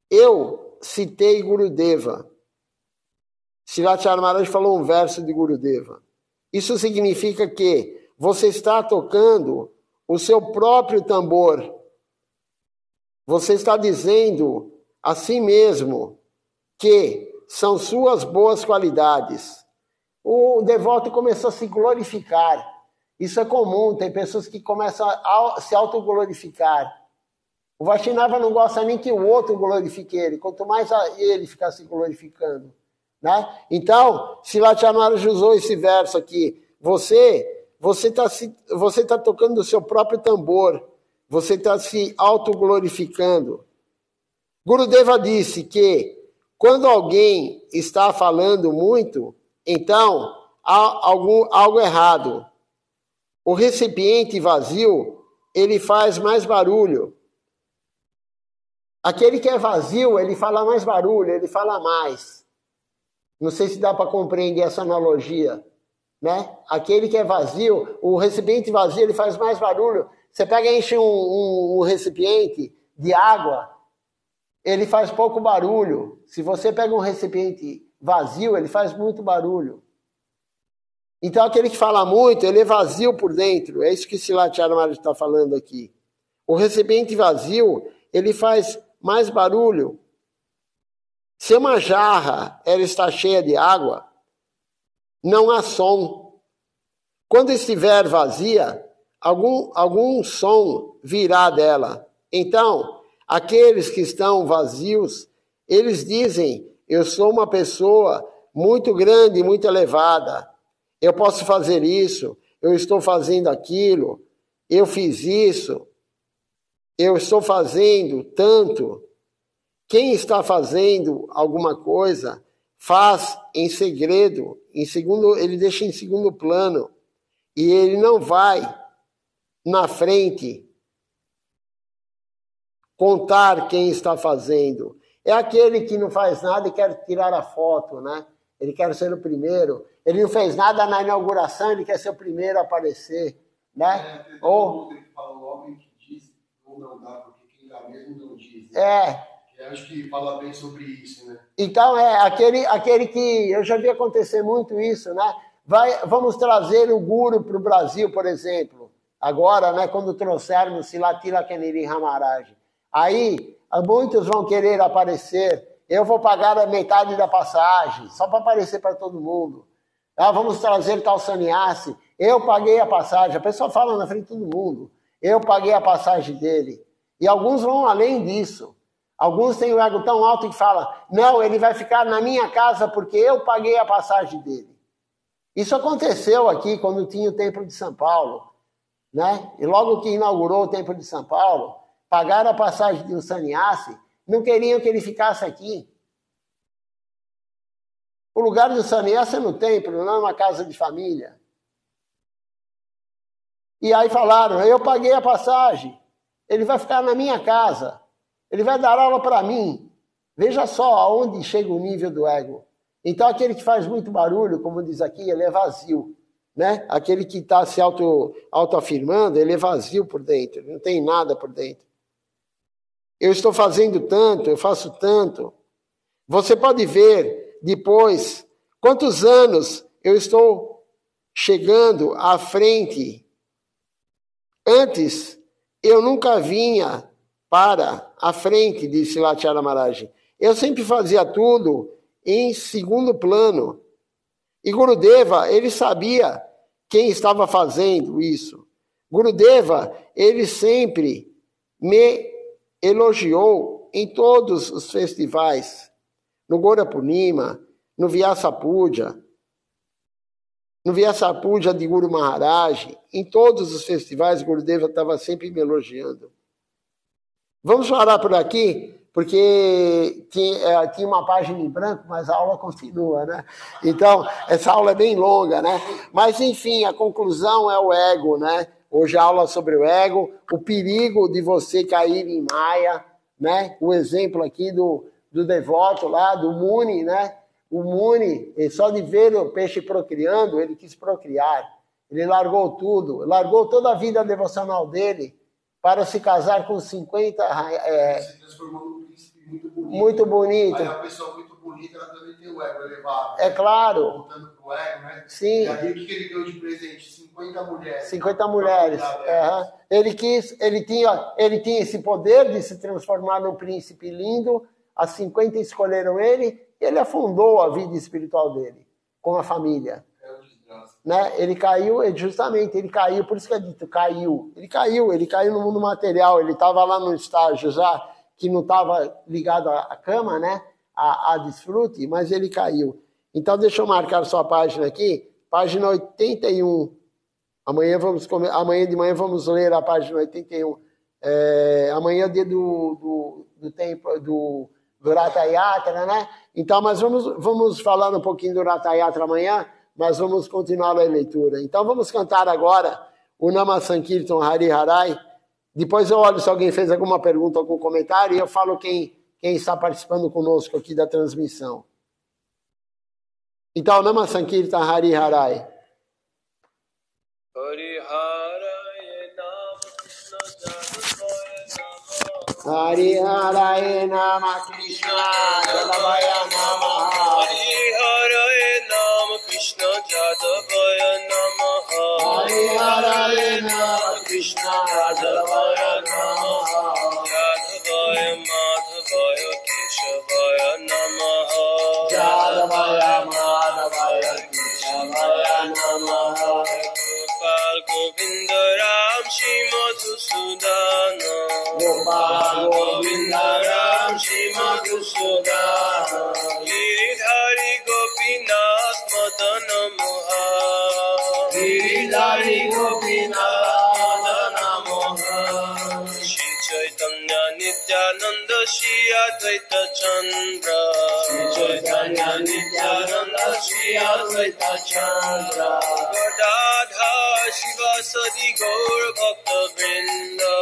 eu citei Gurudeva. Silachara Maharaj falou um verso de Gurudeva. Isso significa que você está tocando o seu próprio tambor. Você está dizendo a si mesmo que são suas boas qualidades. O devoto começou a se glorificar. Isso é comum, tem pessoas que começam a se autoglorificar. O Vaishnava não gosta nem que o outro glorifique ele, quanto mais ele ficar se glorificando. Né? Então, Silachara Maharaj usou esse verso aqui. Você está tocando o seu próprio tambor. Você está se autoglorificando. Gurudeva disse que quando alguém está falando muito, então há algo errado. O recipiente vazio, ele faz mais barulho. Aquele que é vazio, ele fala mais barulho, ele fala mais. Não sei se dá para compreender essa analogia, né? Aquele que é vazio, o recipiente vazio, ele faz mais barulho. Você pega e enche um recipiente de água, ele faz pouco barulho. Se você pega um recipiente vazio, ele faz muito barulho. Então, aquele que fala muito, ele é vazio por dentro. É isso que Silachara Maharaj está falando aqui. O recipiente vazio, ele faz mais barulho. Se uma jarra ela está cheia de água, não há som. Quando estiver vazia, algum som virá dela. Então, aqueles que estão vazios, eles dizem, eu sou uma pessoa muito grande, muito elevada. Eu posso fazer isso, eu estou fazendo aquilo, eu fiz isso, eu estou fazendo tanto. Quem está fazendo alguma coisa, faz em segredo, ele deixa em segundo plano, e ele não vai na frente contar quem está fazendo. É aquele que não faz nada e quer tirar a foto, né? Ele quer ser o primeiro. Ele não fez nada na inauguração, ele quer ser o primeiro a aparecer, né? Ou que fala o homem que diz ou não dá, porque quem dá mesmo não diz. Eu acho que fala bem sobre isso, né? Então, aquele que... Eu já vi acontecer muito isso, né? Vamos trazer o guru para o Brasil, por exemplo. Agora, né, quando trouxermos Silatila Keniri Ramaraj. Aí, muitos vão querer aparecer. Eu vou pagar a metade da passagem, só para aparecer para todo mundo. Vamos trazer tal sannyasi. Eu paguei a passagem. A pessoa fala na frente de todo mundo. Eu paguei a passagem dele. E alguns vão além disso. Alguns têm o ego tão alto que falam, não, ele vai ficar na minha casa porque eu paguei a passagem dele. Isso aconteceu aqui quando tinha o Templo de São Paulo, né? E logo que inaugurou o Templo de São Paulo, pagaram a passagem de um sannyasi, não queriam que ele ficasse aqui. O lugar do sannyasi é no templo, não é uma casa de família. E aí falaram, eu paguei a passagem, ele vai ficar na minha casa. Ele vai dar aula para mim. Veja só aonde chega o nível do ego. Então, aquele que faz muito barulho, como diz aqui, ele é vazio. Né? Aquele que está se autoafirmando, ele é vazio por dentro. Ele não tem nada por dentro. Eu estou fazendo tanto, eu faço tanto. Você pode ver depois quantos anos eu estou chegando à frente. Antes, eu nunca vinha para a frente de Silatila Maharaj. Eu sempre fazia tudo em segundo plano. E Gurudeva, ele sabia quem estava fazendo isso. Gurudeva, ele sempre me elogiou em todos os festivais. No Gora Purnima, no Vyasa Puja, no Vyasa Puja de Guru Maharaj, em todos os festivais, Gurudeva estava sempre me elogiando. Vamos parar por aqui, porque tinha uma página em branco, mas a aula continua, né? Então, essa aula é bem longa, né? Mas, enfim, a conclusão é o ego, né? Hoje a aula é sobre o ego, o perigo de você cair em Maya, né? O exemplo aqui do devoto lá, do Muni, né? O Muni, só de ver o peixe procriando, ele quis procriar. Ele largou tudo, largou toda a vida devocional dele, para se casar com 50... se transformou num príncipe muito bonito. Muito bonito. Aí a pessoa muito bonita, ela também tem o ego elevado. É claro. Voltando pro ego, né? Sim. E aí o que ele deu de presente? 50 mulheres. 50 mulheres. Uhum. Ele tinha esse poder de se transformar num príncipe lindo, as 50 escolheram ele, e ele afundou a vida espiritual dele, com a família. Né? Ele caiu, justamente, ele caiu, por isso que é dito, caiu. Ele caiu no mundo material, ele estava lá no estágio já, que não estava ligado à cama, né? A desfrute, mas ele caiu. Então, deixa eu marcar sua página aqui, página 81. Amanhã de manhã vamos ler a página 81. Amanhã é o dia do tempo, do Ratha Yatra, né? Então, mas vamos falar um pouquinho do Ratha Yatra amanhã, mas vamos continuar a leitura. Então vamos cantar agora o Nama Sankirtan Hari Harai. Depois eu olho se alguém fez alguma pergunta, algum comentário, e eu falo quem está participando conosco aqui da transmissão. Então, Nama Sankirtan Hari Harai. Hari Harai Nama Krishna Hari Harai Nama Krishna Jadavaya Namaha Hari Harai Nama Krishna Jadavaya Namaha Hari Harai Nama Krishna Jadavaya Namaha Jadavaya Madhavaya Keshavaya Namaha Madhusudha Giridhari Gopinath Madana Moha Giridhari Gopinath Madana Moha Shri Chaitanya Nityananda Shri Advaita Chandra Shri Chaitanya Nityananda Shri Advaita Chandra Gadadha Shivasadi Gaur Bhakta Vrinda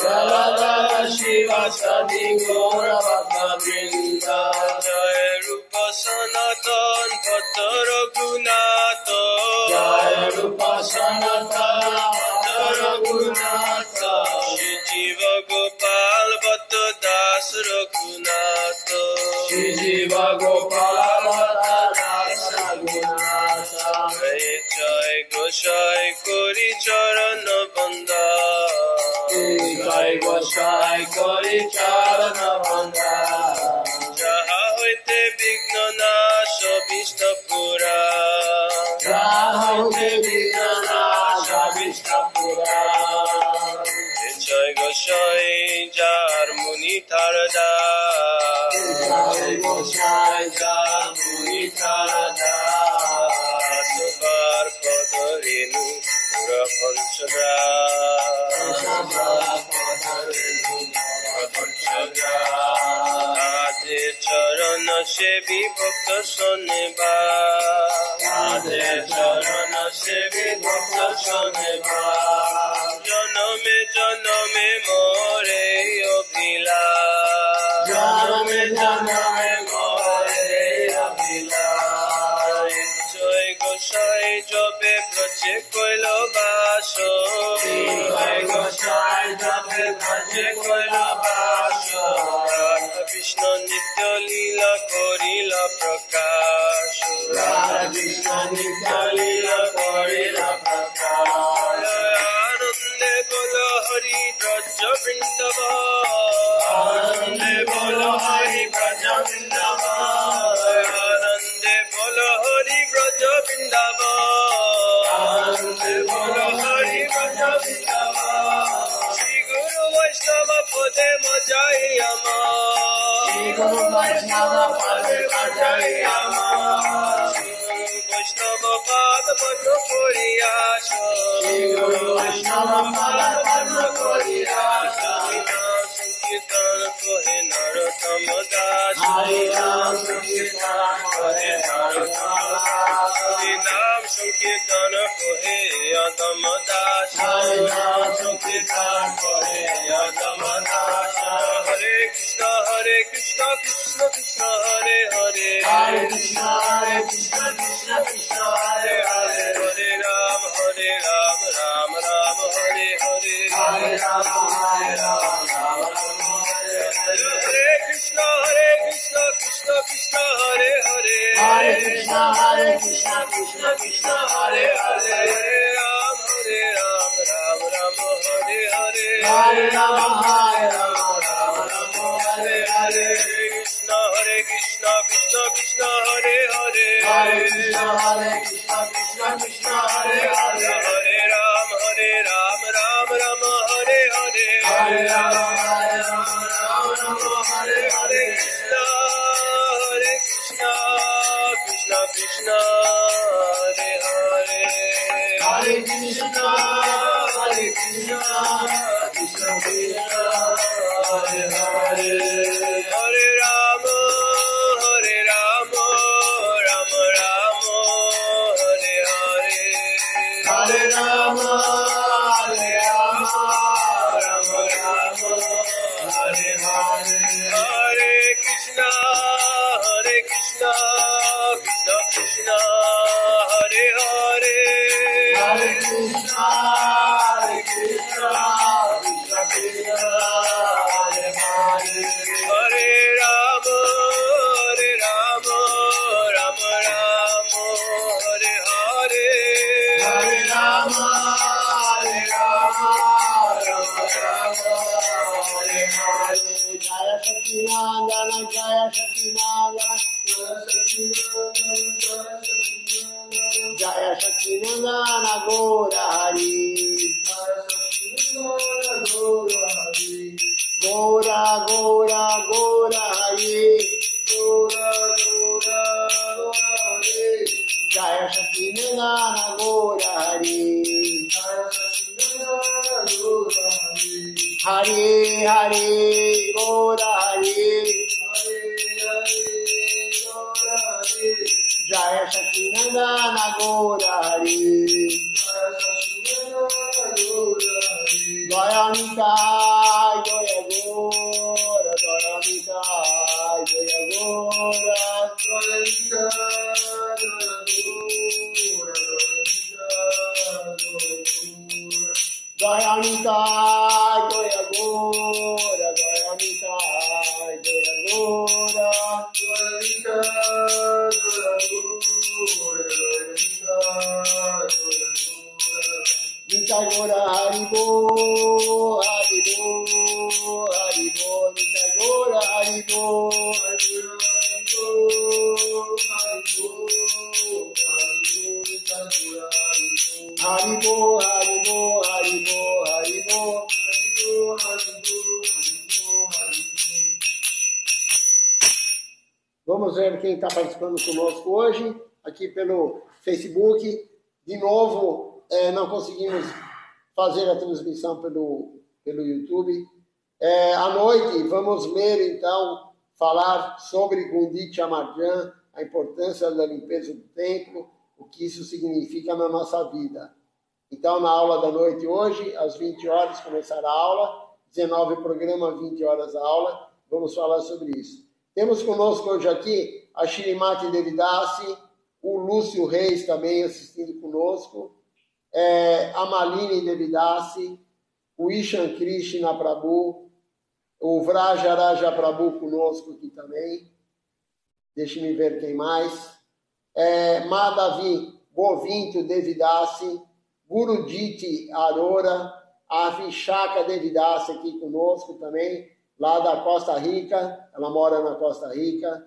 Gadadha Shivasadi Gaur Bhakta Vrinda Jai Rupa Sanatan Bhatta Raghunatha Jai Rupa Sanatan Bhatta Raghunatha Shri Jiva Gopal Bhatta Das Raghunatha Shri Jiva Gopal Bhatta Das Raghunatha Jai Goshai Kori Charana Banda Jai Goshai Kori Charana Banda Jaha hoite Vigna Nasha Vishtapura Jaha hoite Vigna Nasha Vishtapura Jai Goshai Jar Muni Tarada Jai Goshai Jar Muni Tarada Sabar Padarenu Pura Panchagra Sabar Padarenu Pura Panchagra Radhe Charana Sevi Bhakta Saneva Radhe Charana Sevi Bhakta Saneva Janame Janame More Abhila Janame Janame More Abhila Jai Goshai Jobe Braje Koilo Baso Jai Goshai Jobe Braje Koilo Baso Radha Krishna Nitya Leela Korila Prakash Radha Krishna Nitya Leela Korila Prakash Anande Bolo Hari Braja Vrindavan Anande Bolo Hari Braja Vrindavan Anande Bolo Hari Braja Vrindavan Anande Bolo Hari Braja Vrindavan Shri Guru Vaishnava Pade Majai Ama Shri Guru Vaishnava Pade Majai Ama Shri Guru Vaishnava Pada Padma Koriyasha Shri Guru Vaishnava Pada Padma Koriyasha Sankirtan Kohe Narottam Das Hari Ram Sankirtan Kohe Narottam Das Hari Ram Sankirtan Kohe Adam Das Hari Ram Sankirtan Kohe Adam Das Hare Krishna Krishna Krishna Hare Hare Hare Krishna Krishna Krishna Hare Hare Hare Ram Ram Ram Hare Hare Hare Ram Ram Hare Krishna Krishna Krishna Hare Hare Hare Krishna Krishna Krishna Hare Hare Hare Ram Ram Hare Hare Hare Ram Hare Hare Krishna Krishna Krishna Hare Hare Hare Krishna Krishna Krishna Hare Hare Hare Ram Ram Hare Hare Hare Ram Hare Hare Krishna Krishna Krishna Hare Hare Hare Krishna Krishna Krishna Hare Hare Hare Ram Ram Hare Hare Hare Ram Ram Hare Hare Hare Krishna Krishna Krishna Hare Hare Hare Krishna Krishna Krishna Hare Hare Hare Ram Ram Hare Hare Hare Ram Hare Hare Jaya Satinandana Jaya Satinandana Jaya Satinandana Gora Hari Gora Gora Gora Hari Vamos ver quem está participando conosco hoje, aqui pelo Facebook. De novo, não conseguimos fazer a transmissão pelo YouTube. À noite, vamos ler, então, falar sobre Gundit Amarjan, a importância da limpeza do templo, o que isso significa na nossa vida. Então, na aula da noite hoje, às 20 horas, começará a aula, 19 programa, 20 horas a aula, vamos falar sobre isso. Temos conosco hoje aqui a Shrimati Devidasi, o Lúcio Reis também assistindo conosco, a Malini Devidasi, o Ishan Krishna Prabhu, o Vrajaraja Prabhu conosco aqui também. Deixe-me ver quem mais. Madhavi Govinto Devidasi, Guruditi Arora, a Vishaka Devidasi aqui conosco também, lá da Costa Rica, ela mora na Costa Rica.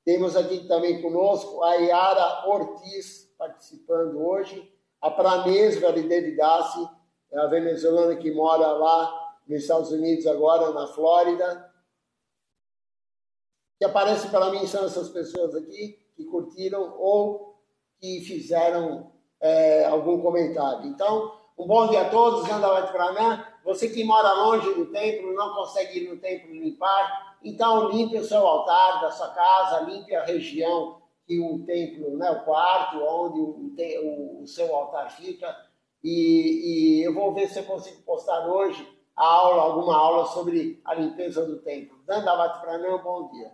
Temos aqui também conosco a Yara Ortiz, participando hoje, a Pramesvari Devidasi, é a venezuelana que mora lá nos Estados Unidos agora, na Flórida. Que aparece para mim são essas pessoas aqui que curtiram ou que fizeram algum comentário. Então, um bom dia a todos, Dandavat Pranam. Você que mora longe do templo, não consegue ir no templo limpar, então limpe o seu altar da sua casa, limpe a região que o templo, né, o quarto onde o seu altar fica. E eu vou ver se eu consigo postar hoje alguma aula sobre a limpeza do templo. Dandavat Pranam, bom dia.